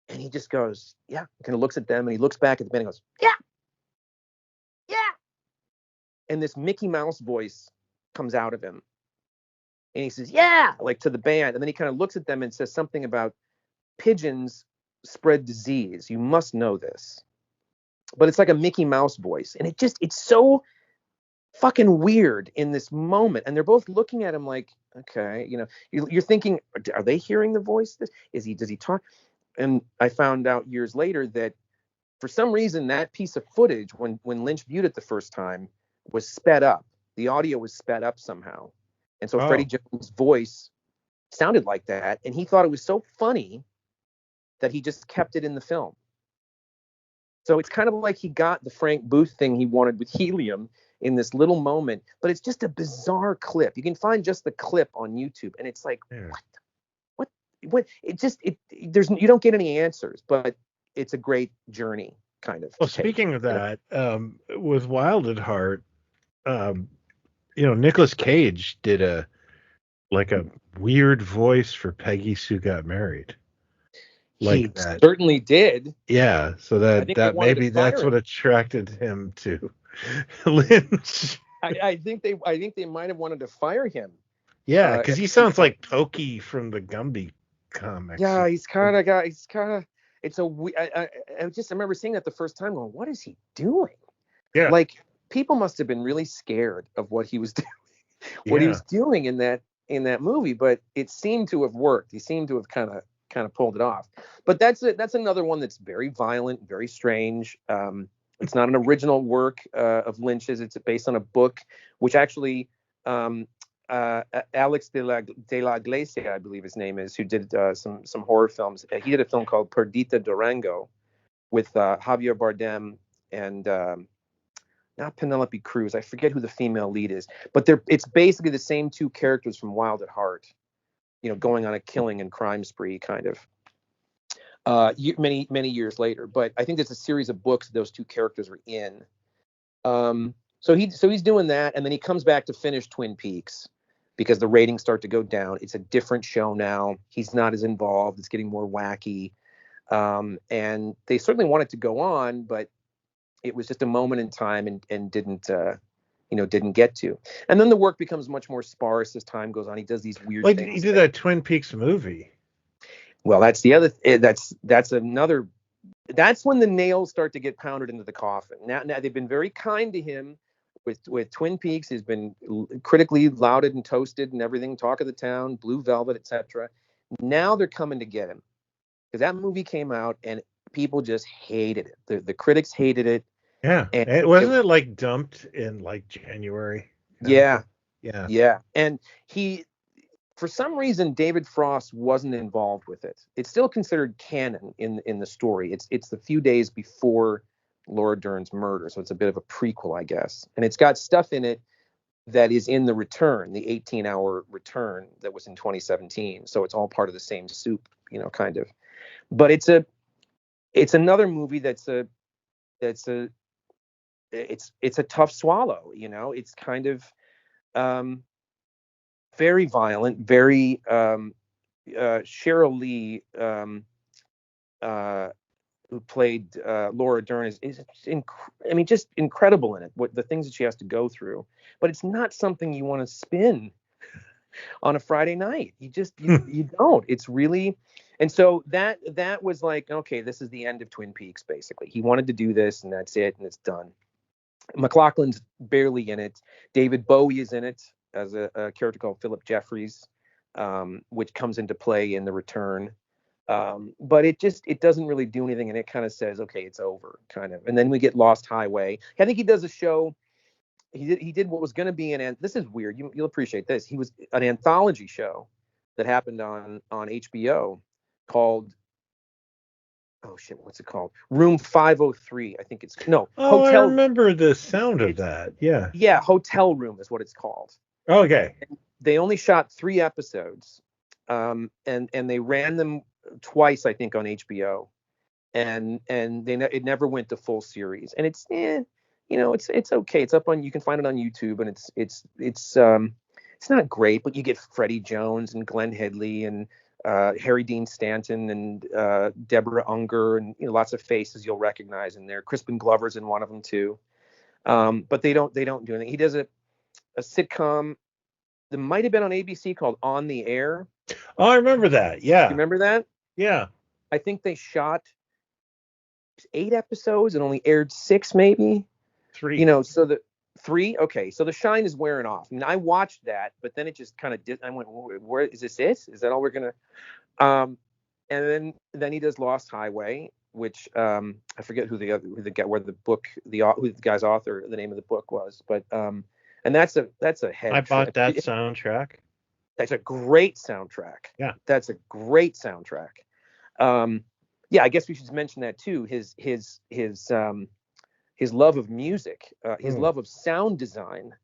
And he just goes, yeah, kind of looks at them, and he looks back at the band and goes, yeah. And this Mickey Mouse voice comes out of him. And he says, yeah, like to the band. And then he kind of looks at them and says something about pigeons spread disease. You must know this. But it's like a Mickey Mouse voice. And it's so fucking weird in this moment. And they're both looking at him like, okay, you're thinking, are they hearing the voice? Does he talk? And I found out years later that for some reason that piece of footage, when Lynch viewed it the first time, was sped up. The audio was sped up somehow. And so Freddie Jones' voice sounded like that. And he thought it was so funny that he just kept it in the film. So it's kind of like he got the Frank Booth thing he wanted with helium in this little moment. But it's just a bizarre clip. You can find just the clip on YouTube. And it's like, what? You don't get any answers, but it's a great journey, kind of. Well, To take, speaking of that, with Wild at Heart, um, Nicolas Cage did a weird voice for Peggy Sue Got Married, He like that. certainly did. Yeah, so I that think they that wanted to maybe that's fire what him. attracted him to Lynch. I think they might have wanted to fire him. Yeah, because At he some sounds point. like Pokey from the Gumby comics. Yeah, he's kind of got. He's kind of. It's a. I remember seeing that the first time, going, "What is he doing?" Yeah, Like, people must have been really scared of what he was doing, what he yeah. was doing in that movie. But it seemed to have worked. He seemed to have kind of pulled it off. But that's another one that's very violent, very strange. It's not an original work of Lynch's. It's based on a book, which actually um, Alex de la Iglesia, I believe his name is, who did some horror films. He did a film called Perdita Durango with Javier Bardem and not Penelope Cruz. I forget who the female lead is, but it's basically the same two characters from Wild at Heart, going on a killing and crime spree, kind of. Many years later, but I think there's a series of books those two characters are in. So he's doing that, and then he comes back to finish Twin Peaks because the ratings start to go down. It's a different show now. He's not as involved. It's getting more wacky, and they certainly wanted to go on, but it was just a moment in time, and didn't get to. And then the work becomes much more sparse as time goes on. He does these weird Like he things. did that Twin Peaks movie. Well, that's the other. That's another. That's when the nails start to get pounded into the coffin. Now they've been very kind to him with Twin Peaks. He's been critically lauded and toasted and everything. Talk of the town, Blue Velvet, etc. Now they're coming to get him because that movie came out and people just hated it. The critics hated it, Yeah, and it wasn't it like dumped in like January kind of yeah, thing? Yeah. yeah, and he. For some reason, David Frost wasn't involved with it. It's still considered canon in the story. It's the few days before Laura Dern's murder, so it's a bit of a prequel, I guess. And it's got stuff in it that is in the return, the 18-hour return that was in 2017. So it's all part of the same soup, kind of. But it's another movie that's a tough swallow. It's kind of very violent, very Cheryl Lee, who played Laura Dern, just incredible in it. What the things that she has to go through, but it's not something you want to spin on a Friday night. You don't. It's really, and so that was like, okay, this is the end of Twin Peaks. Basically, he wanted to do this, and that's it, and it's done. McLaughlin's barely in it. David Bowie is in it as a character called Philip Jeffries, which comes into play in the return. But it doesn't really do anything, and it kind of says, okay, it's over, kind of. And then we get Lost Highway. I think he does a show. He did what was going to be this is weird. You'll appreciate this. He was an anthology show that happened on HBO called, oh shit, what's it called? Room 503, I think it's no Oh, I hotel. remember the sound of It's that. Yeah. Yeah, Hotel Room is what it's called. Okay. They only shot 3 episodes, and they ran them twice, I think, on HBO, and it never went to full series. And it's it's okay. It's up on, you can find it on YouTube, and it's not great, but you get Freddie Jones and Glenn Headley and Harry Dean Stanton and Deborah Unger, and lots of faces you'll recognize in there. Crispin Glover's in one of them too. But they don't do anything. He does a sitcom that might have been on ABC called On the Air. Oh, I remember that. You Yeah. remember that? Yeah. I think they shot 8 episodes and only aired 6, maybe. 3. So the 3. Okay, so the shine is wearing off. I mean, I watched that, but then it just kind of did. I went, where is this? Is that all we're gonna? And then he does Lost Highway, which I forget who the guy, where the book, who the guy's author, the name of the book was, but and that's a head. I bought that soundtrack. That's a great soundtrack. Yeah. That's a great soundtrack. Yeah, I guess we should mention that too. His love of music, his love of sound design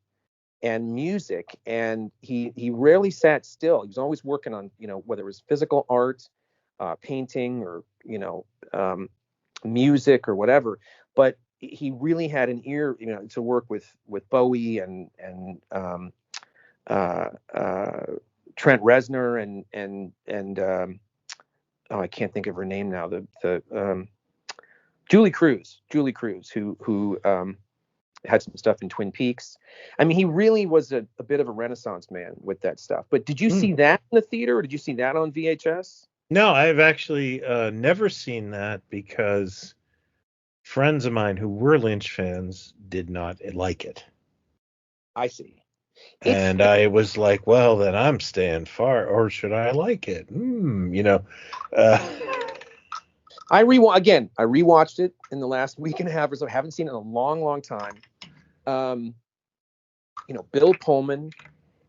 and music, and he rarely sat still. He was always working on, whether it was physical art, painting, or music or whatever, but he really had an ear, to work with Bowie and uh, uh, Trent Reznor and I can't think of her name now. The Julie Cruz, who had some stuff in Twin Peaks. I mean, he really was a bit of a renaissance man with that stuff. But did you see that in the theater, or did you see that on VHS? No, I've actually never seen that because friends of mine who were Lynch fans did not like it. I see. And I was like, well, then I'm staying far, or should I like it? I rewatched it in the last week and a half or so. Haven't seen it in a long, long time. Bill Pullman,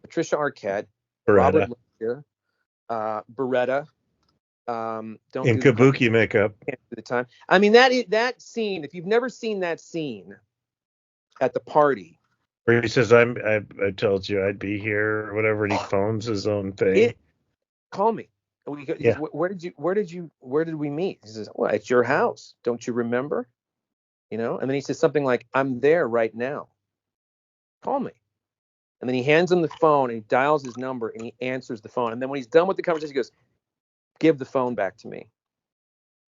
Patricia Arquette, Robert Lynch, Beretta. Don't in do kabuki makeup. Can't do the time. I mean, that scene. If you've never seen that scene at the party, where he says, I told you I'd be here," or whatever, and he phones his own thing. Call me. Yeah. Where did we meet? He says, well, at your house. Don't you remember? And then he says something like, "I'm there right now. Call me." And then he hands him the phone and he dials his number and he answers the phone. And then when he's done with the conversation, he goes, "Give the phone back to me."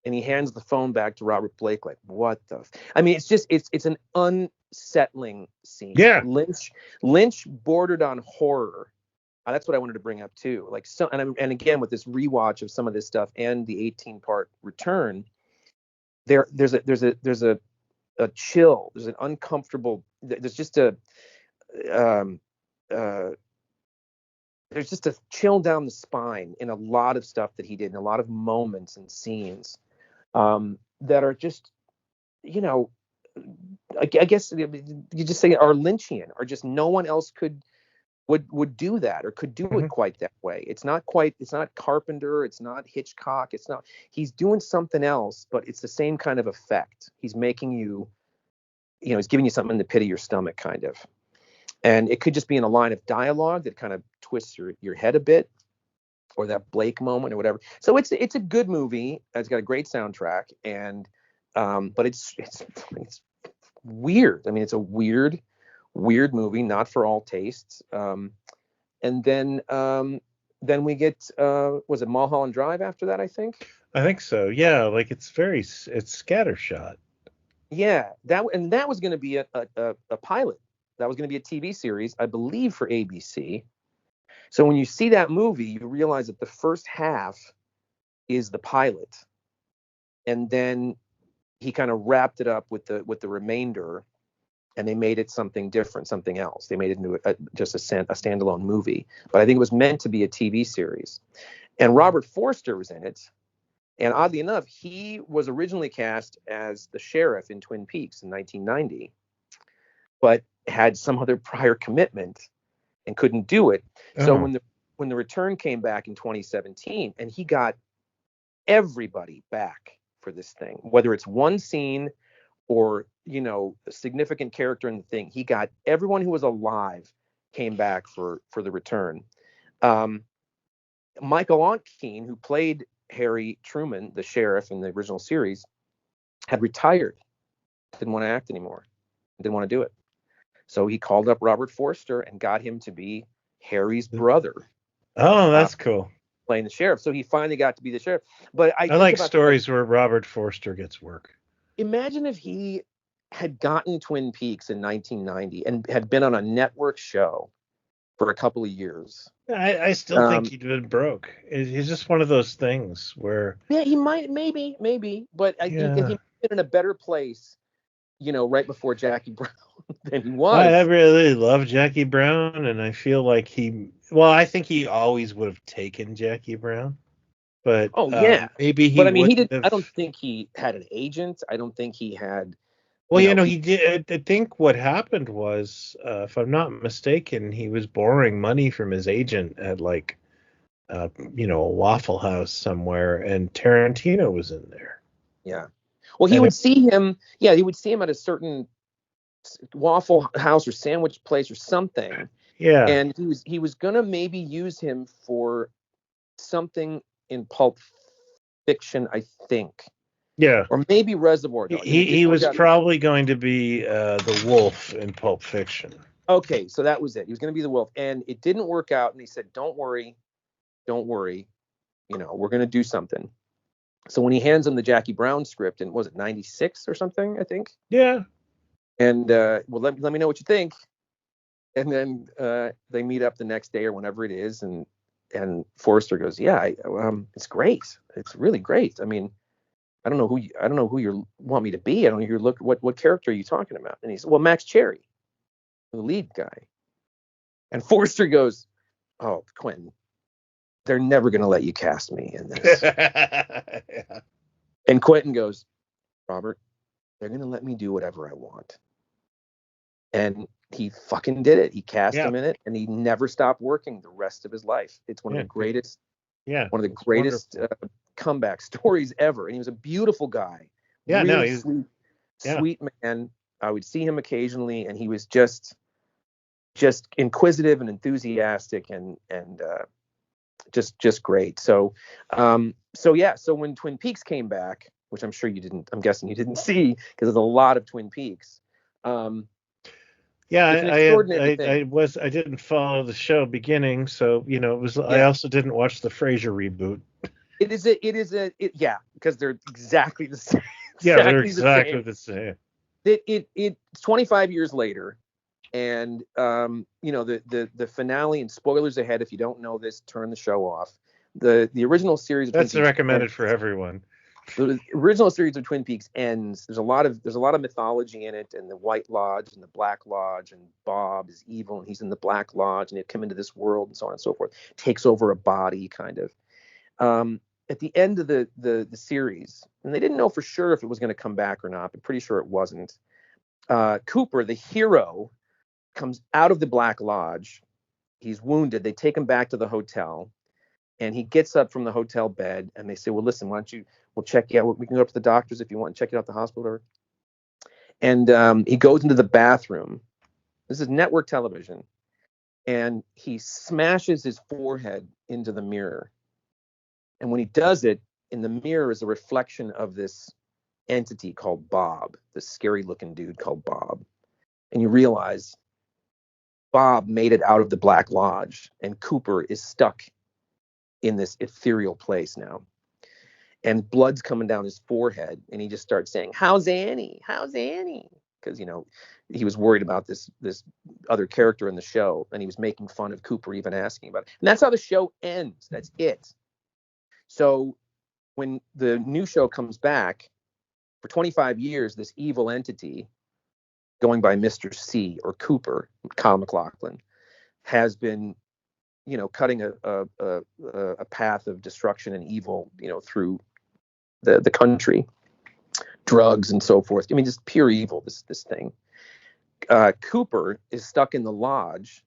And he hands the phone back to Robert Blake. Like, what the? I mean, it's just it's an unsettling scene. Yeah. Lynch bordered on horror. That's what I wanted to bring up too. Like, so, and again with this rewatch of some of this stuff and the 18-part return, there's a chill. There's an uncomfortable. There's just a there's just a chill down the spine in a lot of stuff that he did, in a lot of moments and scenes that are just, I guess you just say are Lynchian, or just no one else would do that, or could do it quite that way. It's not Carpenter, it's not Hitchcock, he's doing something else, but it's the same kind of effect. He's making you, he's giving you something in the pit of your stomach, kind of. And it could just be in a line of dialogue that kind of twists your head a bit, or that Blake moment or whatever. So it's a good movie. It's got a great soundtrack, and but it's weird. I mean, it's a weird movie, not for all tastes. And then we get was it Mulholland Drive after that? I think so. Yeah, like it's scattershot. Yeah, that was going to be a pilot. That was going to be a TV series, I believe, for ABC. So when you see that movie, you realize that the first half is the pilot, and then he kind of wrapped it up with the remainder, and they made it something different, something else. They made it into just a standalone movie. But I think it was meant to be a TV series. And Robert Forster was in it. And oddly enough, he was originally cast as the sheriff in Twin Peaks in 1990, but had some other prior commitment and couldn't do it. So when the return came back in 2017, and he got everybody back for this thing, whether it's one scene or a significant character in the thing, he got everyone who was alive came back for the return. Michael Ontkeen, who played Harry Truman, the sheriff in the original series, had retired, didn't want to act anymore, didn't want to do it. So he called up Robert Forster and got him to be Harry's brother. Oh, that's cool. Playing the sheriff. So he finally got to be the sheriff. But I like stories where Robert Forster gets work. Imagine if he had gotten Twin Peaks in 1990 and had been on a network show for a couple of years. I still think he'd been broke. He's just one of those things where... Yeah, he might, maybe. But I think that he might have been in a better place, right before Jackie Brown than he was. I really love Jackie Brown, and I feel like I think he always would have taken Jackie Brown. But maybe he. But I mean, he didn't. I don't think he had an agent. I don't think he had. Well, he did. I think what happened was, if I'm not mistaken, he was borrowing money from his agent at a Waffle House somewhere, and Tarantino was in there. Yeah. Well, he would see him. Yeah, he would see him at a certain Waffle House or sandwich place or something. Yeah. And he was gonna maybe use him for something in Pulp Fiction, I think. Yeah. or maybe Reservoir Dogs. He was probably going to be the wolf in Pulp Fiction. Okay, so that was it. He was going to be the wolf, and it didn't work out. And he said, "Don't worry, don't worry. We're going to do something." So when he hands him the Jackie Brown script, and was it 96 or something, I think? Yeah. And well, let me know what you think. And then they meet up the next day or whenever it is, and Forrester goes, "Yeah, it's great. It's really great. I mean, I don't know who you want me to be. I don't know who you what character are you talking about?" And he said, "Well, Max Cherry, the lead guy." And Forrester goes, "Oh, Quentin, they're never going to let you cast me in this." Yeah. And Quentin goes, "Robert, they're going to let me do whatever I want." And he fucking did it. He cast him in it, and he never stopped working the rest of his life. It's one of the greatest, comeback stories ever. And he was a beautiful guy. Yeah, really sweet man. I would see him occasionally, and he was just inquisitive and enthusiastic, and just great. So when Twin Peaks came back, which I'm guessing you didn't see, because there's a lot of Twin Peaks. I didn't follow the show beginning, so it was. Yeah. I also didn't watch the Frasier reboot. Because they're exactly the same. They're exactly the same. It's 25 years later, and the finale, and spoilers ahead if you don't know this, turn the show off. The original series of That's recommended for everyone. The original series of Twin Peaks ends. There's a lot of mythology in it, and the White Lodge and the Black Lodge, and Bob is evil and he's in the Black Lodge, and they come into this world and so on and so forth. Takes over a body, kind of. At the end of the series, and they didn't know for sure if it was going to come back or not, but pretty sure it wasn't. Cooper, the hero, comes out of the Black Lodge. He's wounded. They take him back to the hotel, and he gets up from the hotel bed, and they say, "Well, listen, why don't we'll check you out. We can go up to the doctors if you want and check you out at the hospital." Or... And he goes into the bathroom. This is network television. And he smashes his forehead into the mirror. And when he does it, in the mirror is a reflection of this entity called Bob, this scary looking dude called Bob. And you realize Bob made it out of the Black Lodge, and Cooper is stuck in this ethereal place now. And blood's coming down his forehead, and he just starts saying, "How's Annie? How's Annie?" Because he was worried about this other character in the show, and he was making fun of Cooper even asking about it. And that's how the show ends. That's it. So when the new show comes back, for 25 years, this evil entity, going by Mr. C or Cooper, Kyle McLaughlin, has been cutting a path of destruction and evil, through the country, drugs and so forth. I mean, just pure evil, this thing. Cooper is stuck in the lodge,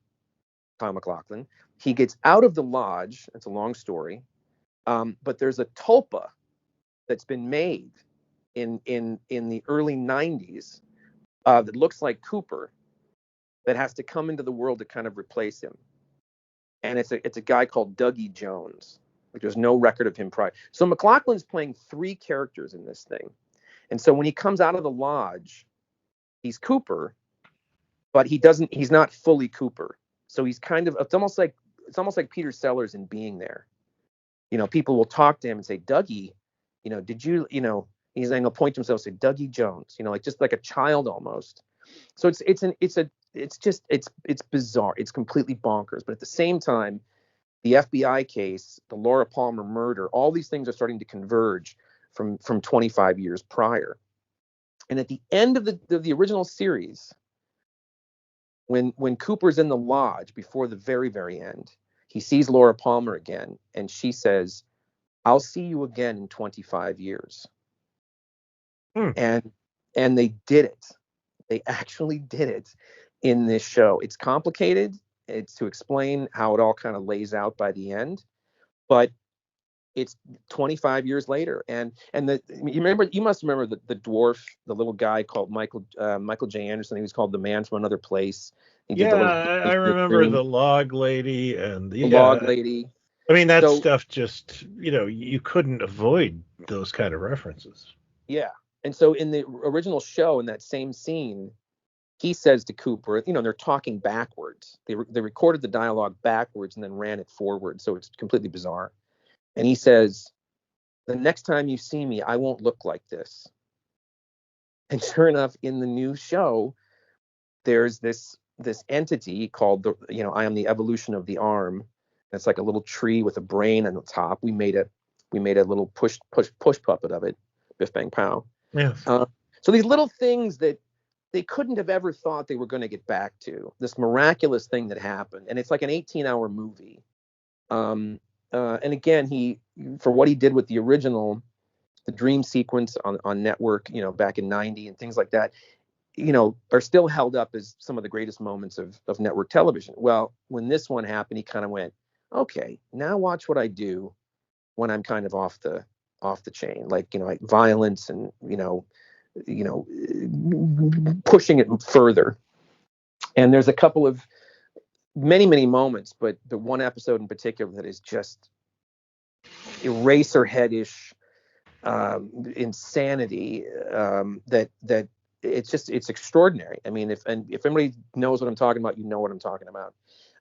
Kyle McLaughlin. He gets out of the lodge. It's a long story. But there's a tulpa that's been made in the early 90s that looks like Cooper, that has to come into the world to kind of replace him. And it's a guy called Dougie Jones. Like, there's no record of him prior. So McLaughlin's playing 3 characters in this thing. And so when he comes out of the lodge, he's Cooper, but he's not fully Cooper. So he's kind of, it's almost like Peter Sellers in Being There. People will talk to him and say, "Dougie, did you, he's going to point to himself and say, "Dougie Jones," like just like a child almost. So it's bizarre. It's completely bonkers. But at the same time, the FBI case, the Laura Palmer murder, all these things are starting to converge from 25 years prior. And at the end of the original series, when Cooper's in the lodge before the very, very end, he sees Laura Palmer again, and she says, "I'll see you again in 25 years. And they did it. They actually did it in this show. It's complicated. It's to explain how it all kind of lays out by the end, but it's 25 years later. And you must remember the dwarf, the little guy called Michael J. Anderson. He was called The Man from Another Place. I remember the log lady and the log lady. I mean, that stuff just, you couldn't avoid those kind of references. Yeah. And so in the original show, in that same scene, he says to Cooper, they're talking backwards. They recorded the dialogue backwards and then ran it forward. So it's completely bizarre. And he says, the next time you see me, I won't look like this. And sure enough, in the new show, there's this entity called I am the evolution of the arm. It's like a little tree with a brain on the top. We made a little push puppet of it, Biff Bang Pow. Yes. So these little things that they couldn't have ever thought they were going to get back to, this miraculous thing that happened, and it's like an 18-hour movie. And again, for what he did with the original, the dream sequence on network, back in '90 and things like that, are still held up as some of the greatest moments of network television. Well, when this one happened, he kind of went, okay, now watch what I do when I'm kind of off the chain, like violence and pushing it further. And there's a couple of many moments, but the one episode in particular that is just Eraserhead-ish insanity, that it's extraordinary. I mean, if anybody knows what I'm talking about, you know what I'm talking about.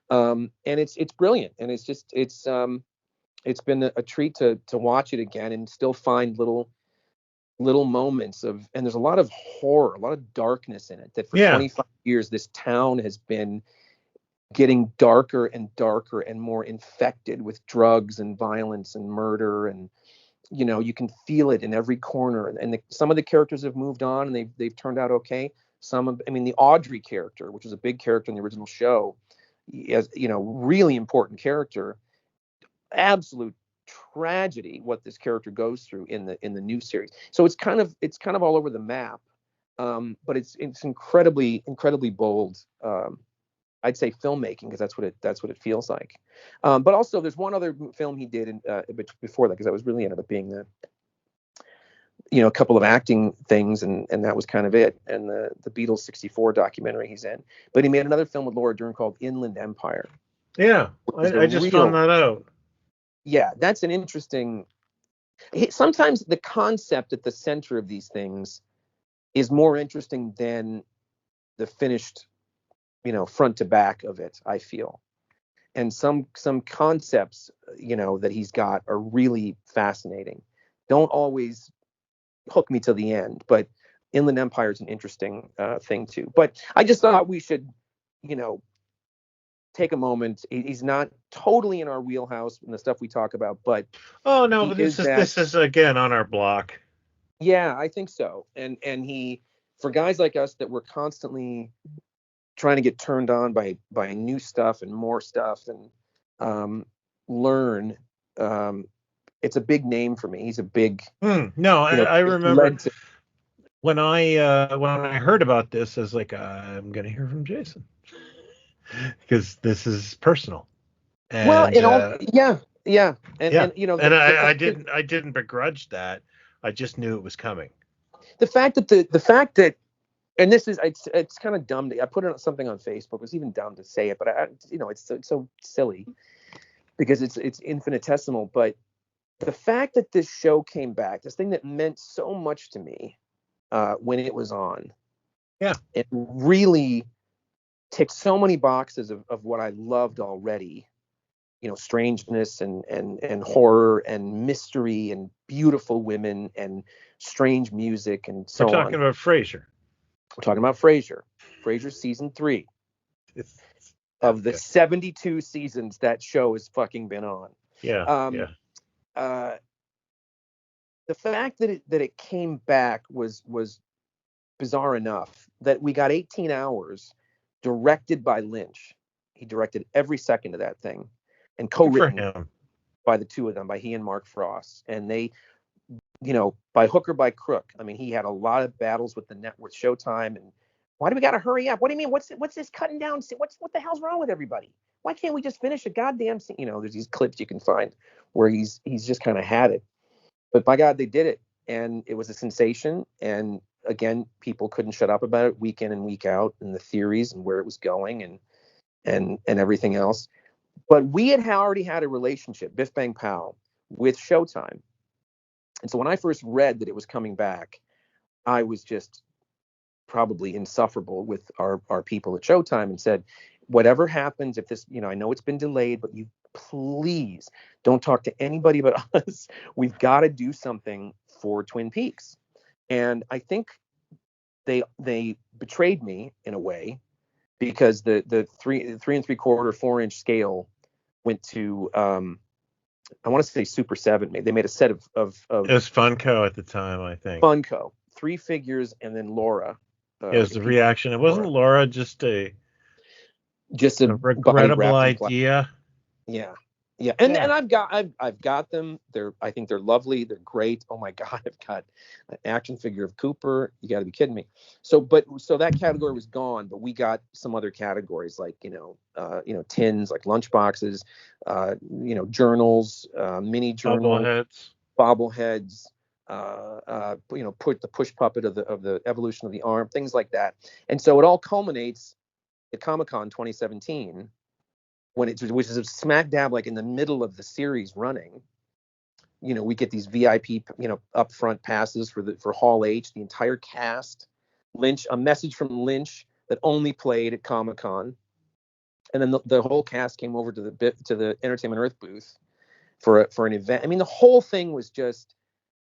And it's brilliant, and it's been a treat to watch it again and still find little moments of, and there's a lot of horror, a lot of darkness in it, that for 25 years this town has been getting darker and darker and more infected with drugs and violence and murder, and you can feel it in every corner. And some of the characters have moved on and they've turned out okay. The Audrey character, which was a big character in the original show, as really important character, absolute tragedy what this character goes through in the new series. So it's kind of all over the map, but it's incredibly bold. I'd say filmmaking, because that's what it feels like. But also, there's one other film he did before that, because I was really ended up being a couple of acting things, and that was kind of it. And the Beatles '64 documentary he's in. But he made another film with Laura Dern called Inland Empire. Yeah, I just found that out. Yeah, that's an interesting. Sometimes the concept at the center of these things is more interesting than the finished, front to back of it, I feel. And some concepts, that he's got are really fascinating. Don't always hook me to the end, but Inland Empire is an interesting thing too. But I just thought we should, take a moment. He's not totally in our wheelhouse in the stuff we talk about, but but this is again on our block. Yeah, I think so. And he, for guys like us that were constantly trying to get turned on by new stuff and more stuff and learn, it's a big name for me. He's a big. I remember when I heard about this, I was like, I'm gonna hear from Jason, because this is personal. And, I didn't begrudge that. I just knew it was coming. The fact that, and this is, it's kind of dumb. I put something on Facebook. It was even dumb to say it, but it's so silly because it's infinitesimal. But the fact that this show came back, this thing that meant so much to me when it was on, it really ticked so many boxes of what I loved already. Strangeness and horror and mystery and beautiful women and strange music and so on. We're talking about Frasier. We're talking about Frasier. Frasier season 3 of the 72 seasons that show has fucking been on. The fact that it came back was bizarre enough that we got 18 hours directed by Lynch. He directed every second of that thing, and co-written by the two of them, by he and Mark Frost. And they, by hook or by crook, he had a lot of battles with the network, Showtime, and why do we got to hurry up? What do you mean? What's this cutting down? What the hell's wrong with everybody? Why can't we just finish a goddamn scene? There's these clips you can find where he's just kind of had it. But by God, they did it, and it was a sensation. And again, people couldn't shut up about it week in and week out, and the theories and where it was going and everything else. But we had already had a relationship, Biff Bang Pow, with Showtime. And so when I first read that it was coming back, I was just probably insufferable with our people at Showtime and said, whatever happens, if this, I know it's been delayed, but you please don't talk to anybody but us. We've got to do something for Twin Peaks. And I think they betrayed me in a way, because the 3 3/4, 4-inch scale went to I want to say Super 7. They made a set of It was Funko at the time, I think. Funko, 3 figures, and then Laura. It was the reaction. It wasn't Laura just a regrettable idea. Yeah. And I've got them. I think they're lovely. They're great. Oh my God, I've got an action figure of Cooper. You got to be kidding me. So that category was gone, but we got some other categories like tins, like lunch boxes, journals, mini journals, bobbleheads. Put the push puppet of the evolution of the arm, things like that. And so it all culminates at Comic-Con 2017, which is smack dab like in the middle of the series running. We get these VIP, upfront passes for Hall H, the entire cast. Lynch, a message from Lynch that only played at Comic-Con, and then the whole cast came over to the Entertainment Earth booth for an event. I mean, the whole thing was just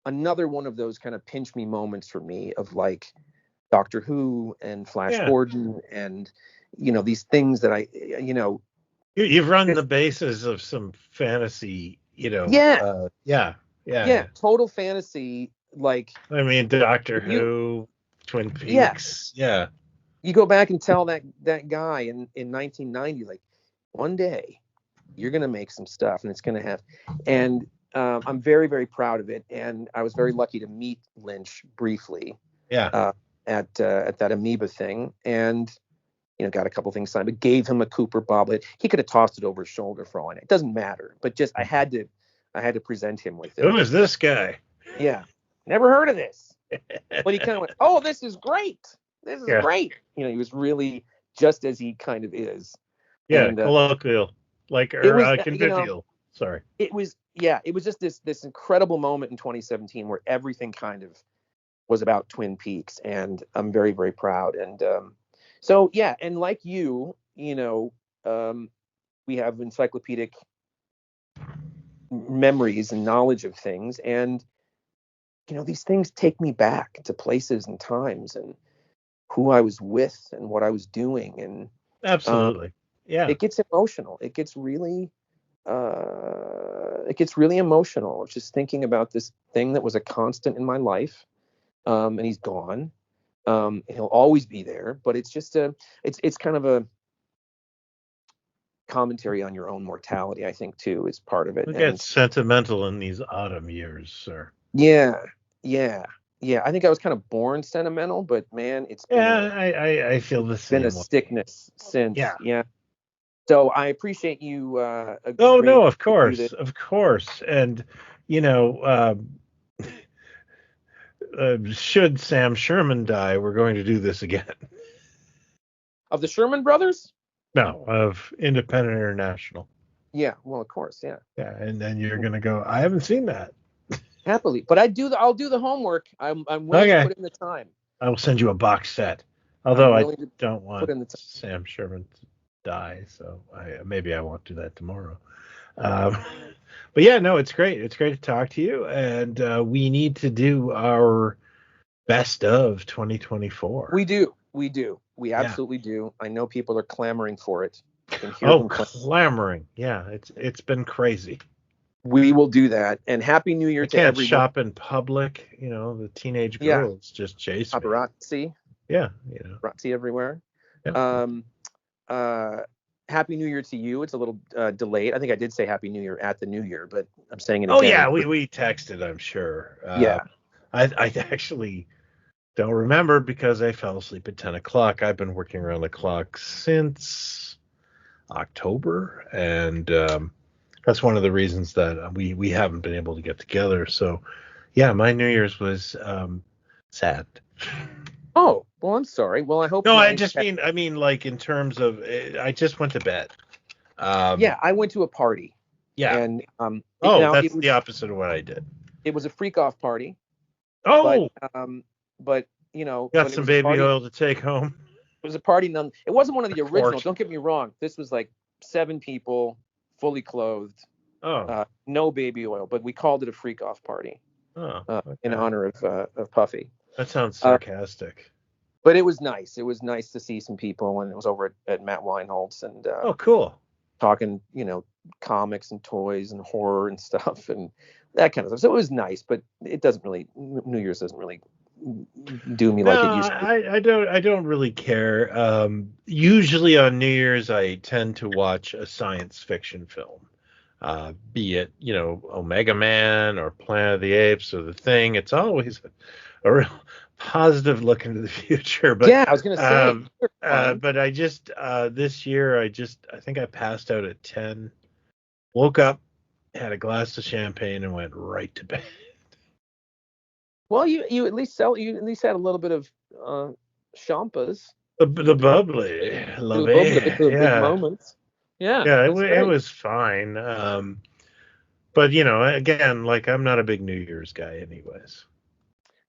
another one of those kind of pinch me moments for me of like Doctor Who and Flash Gordon and these things that you've run the bases of some fantasy, total fantasy, like, I mean, Doctor Who, Twin Peaks, you go back and tell that guy in 1990, like, one day you're gonna make some stuff and it's gonna have, and I'm very, very proud of it, and I was very lucky to meet Lynch briefly at that Amoeba thing, and got a couple things signed, but gave him a Cooper bobblehead. He could have tossed it over his shoulder for all I know. It doesn't matter, but just I had to present him with it. Who is this guy? Yeah, never heard of this. But he kind of went, "Oh, this is great. This is great." He was really just as he kind of is. Yeah, and, colloquial, convivial. Sorry. It was just this incredible moment in 2017 where everything kind of was about Twin Peaks, and I'm very, very proud. And so and like you, we have encyclopedic memories and knowledge of things, and these things take me back to places and times and who I was with and what I was doing, and absolutely, it gets emotional. It gets really emotional just thinking about this thing that was a constant in my life, and he's gone. He'll always be there, but it's just it's kind of a commentary on your own mortality, I think, too, is part of it. It gets sentimental in these autumn years, sir. Yeah. I think I was kind of born sentimental, but man, it's been I feel the same. Been a sickness since. Yeah. So I appreciate you. No, of course, and should Sam Sherman die, we're going to do this again. Of the Sherman Brothers? No, of Independent International. Yeah, well, of course, yeah. Yeah, and then you're going to go, I haven't seen that. Happily, but I'll do the homework. I'm willing to put in the time. I will send you a box set. Although I don't want Sam Sherman to die, so maybe I won't do that tomorrow. But yeah, no, it's great. It's great to talk to you, and we need to do our best of 2024. We do. We absolutely do. I know people are clamoring for it. Clamoring. Yeah, it's been crazy. We will do that. And Happy New Year to everyone. Shop in public. The teenage girls just chase me. Paparazzi. Yeah. Paparazzi everywhere. Yeah. Happy New Year to you. It's a little delayed. I think I did say Happy New Year at the New Year, but I'm saying it again. Oh, yeah. We texted, I'm sure. I actually don't remember because I fell asleep at 10 o'clock. I've been working around the clock since October, and that's one of the reasons that we haven't been able to get together. So, yeah, my New Year's was sad. Oh, well, I'm sorry. Well, I hope. No, I mean, like in terms of, I just went to bed. I went to a party. Yeah. And that's the opposite of what I did. It was a freak off party. Oh, But you know, got but it some was a baby party. oil to take home. It was a party. It wasn't one of the originals. Course. Don't get me wrong. This was like 7 people, fully clothed. Oh, No baby oil, but we called it a freak off party in okay. honor of Puffy. That sounds sarcastic. But it was nice. It was nice to see some people, and it was over at Matt Weinholtz and Oh, cool. talking, you know, comics and toys and horror and stuff and that kind of stuff. So it was nice, but it doesn't really, New Year's doesn't really do me like it used to. I don't really care. Usually on New Year's, I tend to watch a science fiction film, be it, you know, Omega Man or Planet of the Apes or The Thing. It's always a real positive look into the future. But yeah, I was gonna say. but I just this year I think I passed out at 10, woke up, had a glass of champagne, and went right to bed. Well, you at least had a little bit of champas. The bubbly, The big moments. Yeah. Yeah, it was fine. But you know, again, like I'm not a big New Year's guy, anyways.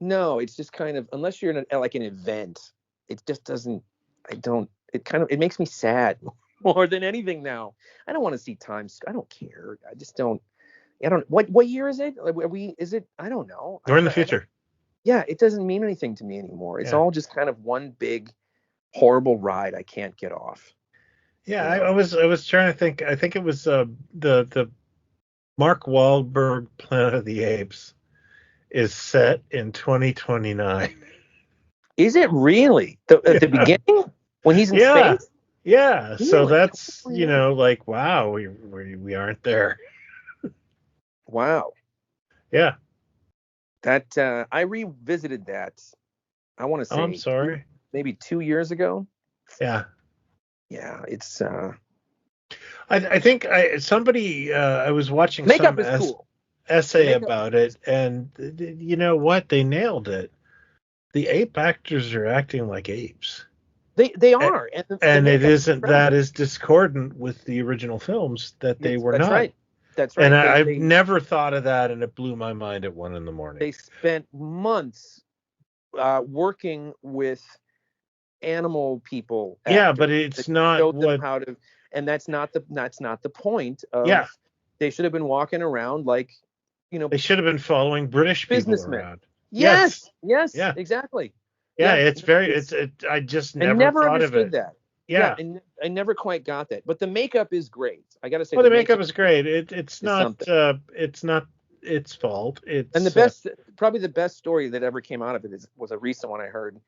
No, it's just kind of, unless you're in like an event, it just doesn't. It makes me sad more than anything now. I don't want to see times. I don't care. I just don't. I don't. What year is it? Is it? I don't know. We're in the future. Yeah, it doesn't mean anything to me anymore. It's all just kind of one big horrible ride I can't get off. Yeah, I was trying to think. I think it was the Mark Wahlberg Planet of the Apes is set in 2029. Is it really? At the beginning when he's in space? Yeah. Really? So that's, you know, like, wow, we aren't there. Wow. Yeah. That I revisited that. I want to say. Oh, I'm sorry. Maybe 2 years ago. Yeah. Yeah, it's. I think somebody I was watching makeup some is cool. essay about it, and you know what? They nailed it. The ape actors are acting like apes. They are, and it isn't that is discordant with the original films that they were not. Right. That's right. And I've never thought of that, and it blew my mind at 1 a.m. They spent months working with animal people. Yeah, but it's not showed them how to, and that's not the point of. Yeah. They should have been walking around like, you know. They should have been following British businessmen. People around. Yes. Yeah. Exactly. Yeah, I just never thought understood of it. That. Yeah. And I never quite got that. But the makeup is great. I got to say. Well, the makeup is great. It's not its fault. And probably the best story that ever came out of it was a recent one I heard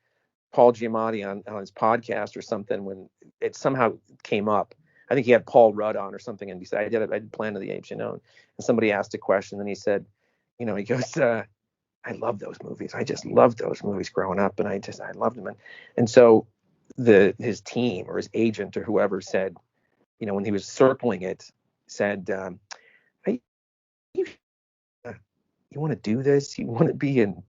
Paul Giamatti on his podcast or something, when it somehow came up. I think he had Paul Rudd on or something, and he said, I did Planet of the Apes, you know. And somebody asked a question, and he said, you know, he goes, I love those movies. I just loved those movies growing up, and I loved them. And so his team or his agent or whoever said, you know, when he was circling it, said, hey, you want to do this? You want to be in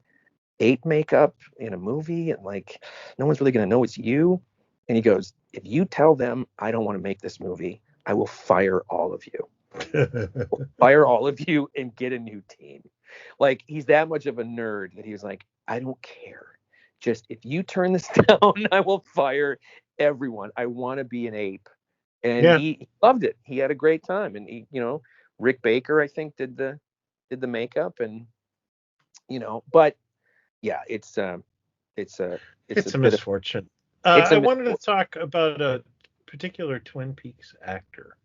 ape makeup in a movie, and like no one's really going to know it's you? And he goes, if you tell them I don't want to make this movie, I will fire all of you. Fire all of you and get a new team. Like, he's that much of a nerd that he was like, I don't care. Just if you turn this down, I will fire everyone. I want to be an ape. And he loved it. He had a great time. And he, you know, Rick Baker, I think, did the makeup, and you know, but yeah, it's a misfortune. I wanted to talk about a particular Twin Peaks actor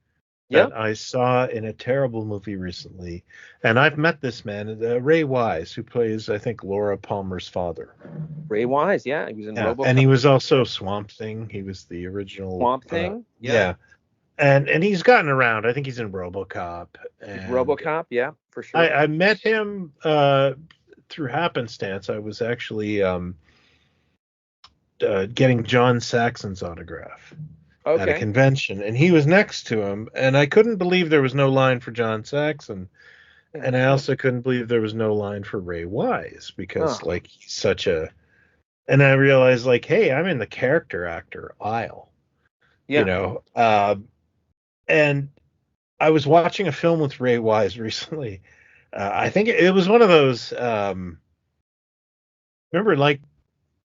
that I saw in a terrible movie recently, and I've met this man, Ray Wise, who plays, I think, Laura Palmer's father. Ray Wise, he was in RoboCop. And he was also Swamp Thing. He was the original Swamp Thing. And he's gotten around. I think he's in RoboCop. RoboCop, yeah, for sure. I met him through happenstance. I was actually getting John Saxon's autograph at a convention, and he was next to him, and I couldn't believe there was no line for John Saxon, and I also couldn't believe there was no line for Ray Wise, because like, he's such a, and I realized, like, hey, I'm in the character actor aisle, you know. And I was watching a film with Ray Wise recently, I think it was one of those. Remember, like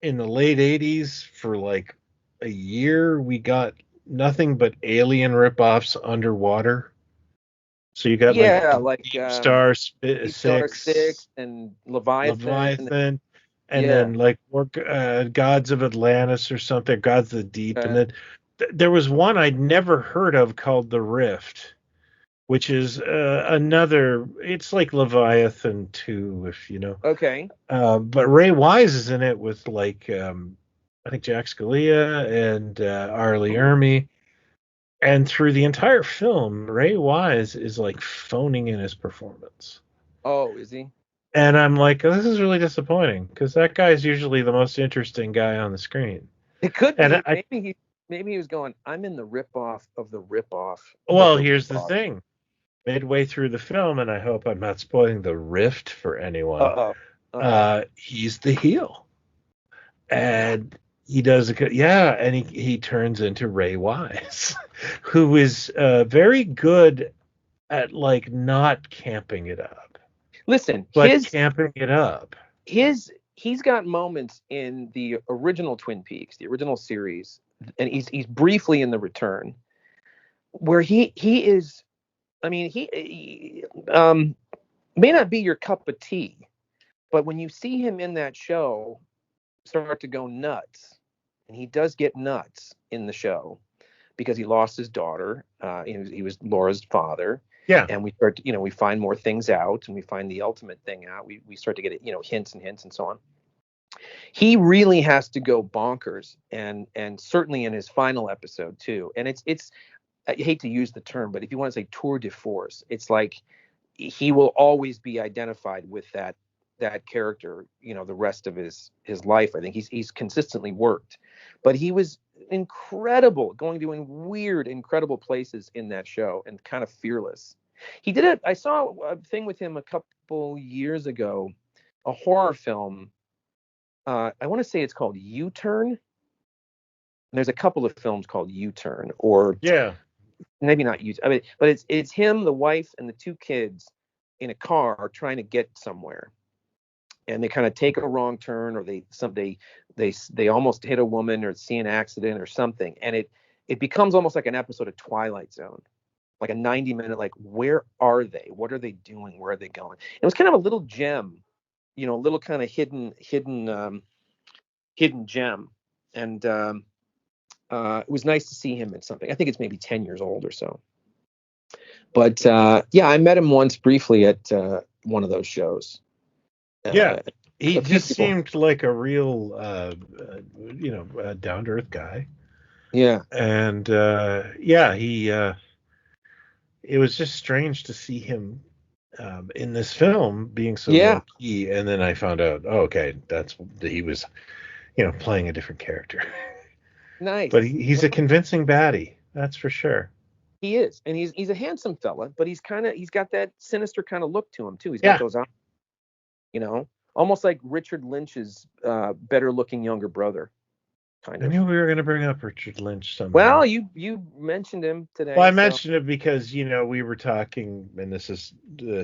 in the late '80s, for like a year, we got nothing but Alien ripoffs underwater. So you got like Yeah, like Deep Star Deep Star Six, Six and Leviathan. Leviathan, and Yeah. then like more Gods of Atlantis or something, Gods of the Deep, and Uh, then there was one I'd never heard of called The Rift, which is another. It's like Leviathan 2, if you know. okay. But Ray Wise is in it with like I think Jack Scalia and Arlie Ooh. Ermy. And through the entire film, Ray Wise is like phoning in his performance. Oh, is he? And I'm like, oh, this is really disappointing because that guy is usually the most interesting guy on the screen. It could And be. Maybe he was going. I'm in the ripoff of the ripoff of well, the here's the ripoff. thing. Midway through the film, and I hope I'm not spoiling the rift for anyone, Uh oh. he's the heel. And he does and he turns into Ray Wise, who is very good at like not camping it up, Listen, but camping it up. he's got moments in the original Twin Peaks, the original series, and he's briefly in the Return, where he is. I mean, he may not be your cup of tea, but when you see him in that show start to go nuts, and he does get nuts in the show because he lost his daughter. He was Laura's father. Yeah. And we start to, we find more things out, and we find the ultimate thing out. We start to get, hints and so on. He really has to go bonkers, and certainly in his final episode too. And it's I hate to use the term, but if you want to say tour de force, it's like he will always be identified with that character, the rest of his life. I think he's consistently worked, but he was incredible, going to weird, incredible places in that show, and kind of fearless. He did it. I saw a thing with him a couple years ago, a horror film. I want to say it's called U-Turn. There's a couple of films called U-Turn, or Yeah. maybe not U. I mean, but it's him, the wife, and the two kids in a car trying to get somewhere, and they kind of take a wrong turn, or they almost hit a woman, or see an accident or something, and it becomes almost like an episode of Twilight Zone, like a 90-minute, like, where are they? What are they doing? Where are they going? It was kind of a little gem, a little kind of hidden gem, and it was nice to see him in something. I think it's maybe 10 years old or so. But yeah, I met him once briefly at one of those shows. Yeah. He just seemed like a real, down to earth guy. Yeah. And it was just strange to see him in this film being so low key. And then I found out, okay, he was, playing a different character. Nice. But he's a convincing baddie, that's for sure. He is, and he's a handsome fella, but he's got that sinister kind of look to him too. He's got those eyes, almost like Richard Lynch's better looking younger brother. Kind of. I knew we were going to bring up Richard Lynch somehow. Well, you mentioned him today. Well, I mentioned it because we were talking, and this is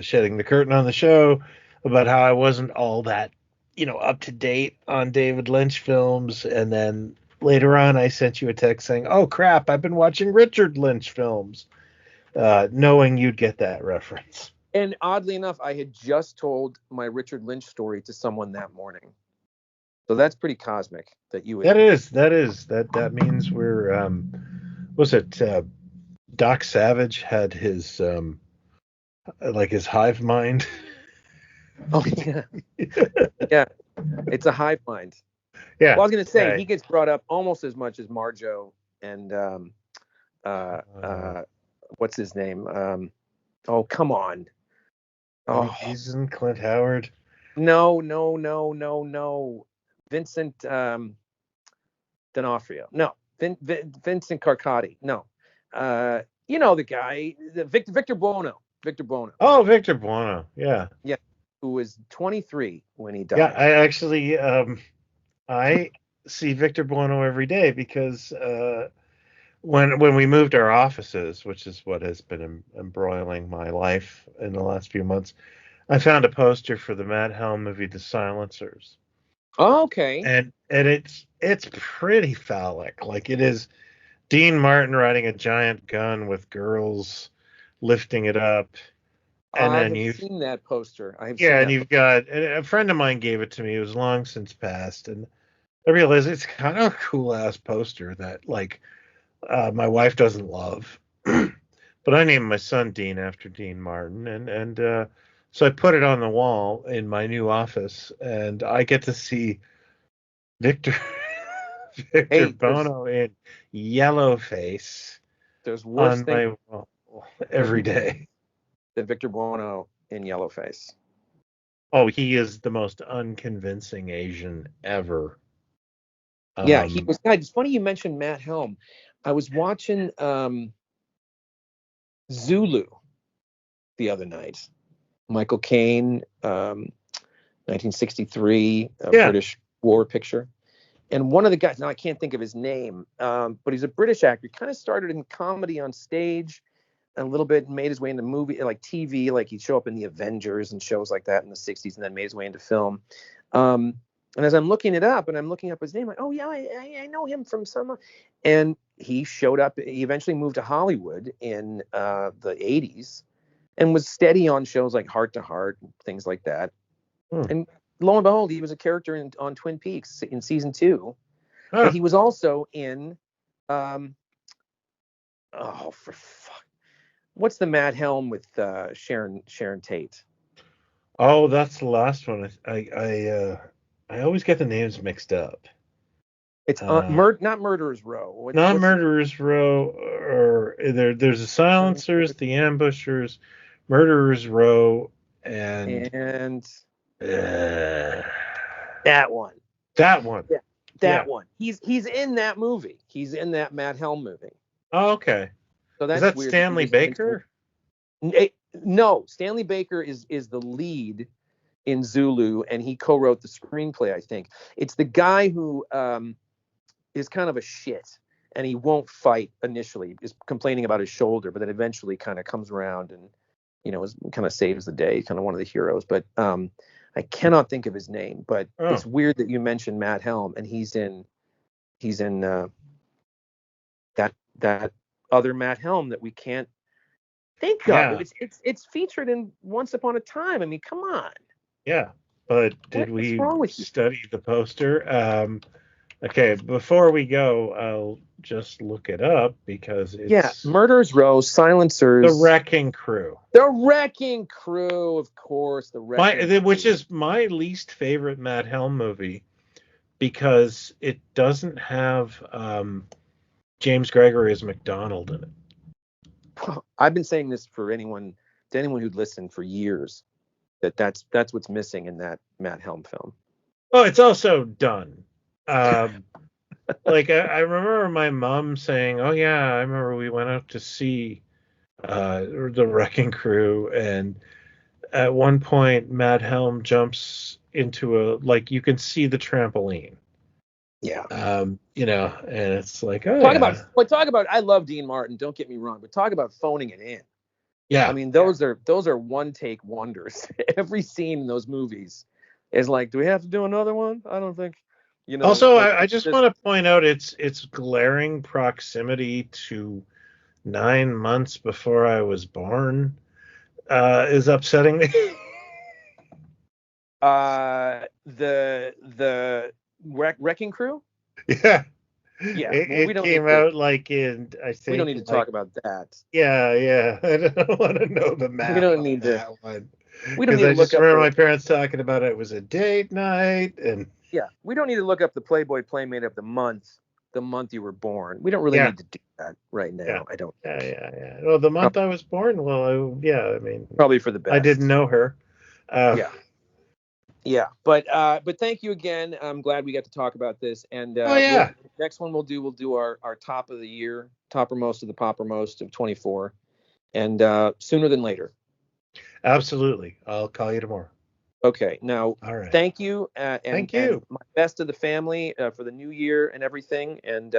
shedding the curtain on the show, about how I wasn't all that up to date on David Lynch films, and then later on, I sent you a text saying, "Oh crap, I've been watching Richard Lynch films," knowing you'd get that reference. And oddly enough, I had just told my Richard Lynch story to someone that morning, so that's pretty cosmic that you would. That means we're was it Doc Savage had his like his hive mind? Oh yeah, yeah, it's a hive mind. Yeah. Well, I was going to say, he gets brought up almost as much as Marjo and what's his name? Oh, come on. Oh, he's in Clint Howard. No. Vincent D'Onofrio. No. Vincent Carcati. No. The guy, Victor Buono. Victor Buono. Oh, Victor Buono. Yeah. Yeah. Who was 23 when he died. Yeah, I actually I see Victor Buono every day because when we moved our offices, which is what has been embroiling my life in the last few months, I found a poster for the Matt Helm movie, The Silencers, Oh, okay. and it's pretty phallic. Like it is Dean Martin riding a giant gun with girls lifting it up, and I then have seen that poster. I have seen yeah, and that. you've got a friend of mine gave it to me. It was long since passed, and I realized it's kind of a cool ass poster that like my wife doesn't love, but I named my son Dean after Dean Martin, and so I put it on the wall in my new office, and I get to see Victor Victor Hey, there's Bono in yellow face there's worse on thing my wall every day. than Victor Buono in yellowface. Oh, he is the most unconvincing Asian ever. Yeah, he Um, was. God, it's funny you mentioned Matt Helm. I was watching Zulu the other night. Michael Caine, 1963, a yeah. British war picture. And one of the guys, now I can't think of his name, but he's a British actor. He kind of started in comedy on stage a little bit, made his way into movie, like TV, like he'd show up in the Avengers and shows like that in the 60s, and then made his way into film. Um, and as I'm looking it up and I'm looking up his name, like, oh yeah, I know him from some. And he showed up. He eventually moved to Hollywood in the 80s and was steady on shows like Heart to Heart and things like that. Hmm. And lo and behold, he was a character on Twin Peaks in season 2. But Huh. he was also in, um, oh for fuck, what's the Mad Helm with Sharon Tate? Oh, that's the last one. I always get the names mixed up. It's Uh, not Murderers Row. Not What's the Murderers Row, or there's the Silencers, the Ambushers, Murderers Row, and and uh, that one. that one. Yeah, Yeah. that one. He's in that movie. He's in that Mad Helm movie. Oh, okay. So Is that's that weird that you Stanley just mentioned. Baker? No, Stanley Baker is the lead in Zulu, and he co-wrote the screenplay. I think it's the guy who is kind of a shit, and he won't fight initially. Is complaining about his shoulder, but then eventually kind of comes around and kind of saves the day. Kind of one of the heroes, but I cannot think of his name. But Oh, it's weird that you mentioned Matt Helm, and he's in that other Matt Helm that we can't think of. yeah, It's featured in Once Upon a Time. I mean, come on, yeah. But what did is we wrong with you? study the poster? Okay, before we go, I'll just look it up because Yeah, it's Murderers Row, The Silencers, Wrecking Crew. The Wrecking Crew, of course, The Wrecking Which Crew. is my least favorite Matt Helm movie because it doesn't have James Gregory as McDonald in it. I've been saying this for anyone who'd listened for years that's what's missing in that Matt Helm film. Oh, it's also done. Um, like I remember my mom saying, "Oh yeah, I remember we went out to see the Wrecking Crew, and at one point Matt Helm jumps into a like you can see the trampoline." Yeah. And it's like, oh yeah, Talk about I love Dean Martin, don't get me wrong, but talk about phoning it in. I yeah. mean, those are one take wonders. Every scene in those movies is like, do we have to do another one? I don't think, Also, like I just want to point out its glaring proximity to 9 months before I was born is upsetting me. The Wrecking Crew. Yeah. Yeah, well, It came out like in, I we don't think, need to like, talk about that. yeah. I don't want to know the We math don't on need to. that one. We don't Because need to I just look up remember the. my parents talking about it was a date night. And Yeah, we don't need to look up the Playboy Playmate of the month you were born. We don't really yeah, need to do that right yeah, now. I don't yeah, think. yeah. Well, the month I was born, I mean, Probably for the I didn't best. know her. Yeah. Yeah, but thank you again. I'm glad we got to talk about this, and Oh, yeah. next one we'll do our top of the year, toppermost of the poppermost of 24, and sooner than later. Absolutely. I'll call you tomorrow. Okay, now All right. thank you, Thank and you. my best to the family for the new year and everything, and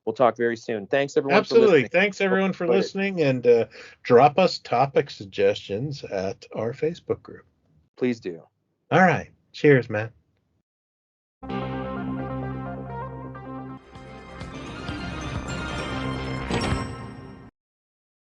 we'll talk very soon. Thanks everyone for Absolutely. listening. Thanks, everyone, for Enjoyed it. listening. And drop us topic suggestions at our Facebook group. Please do. All right. Cheers, man.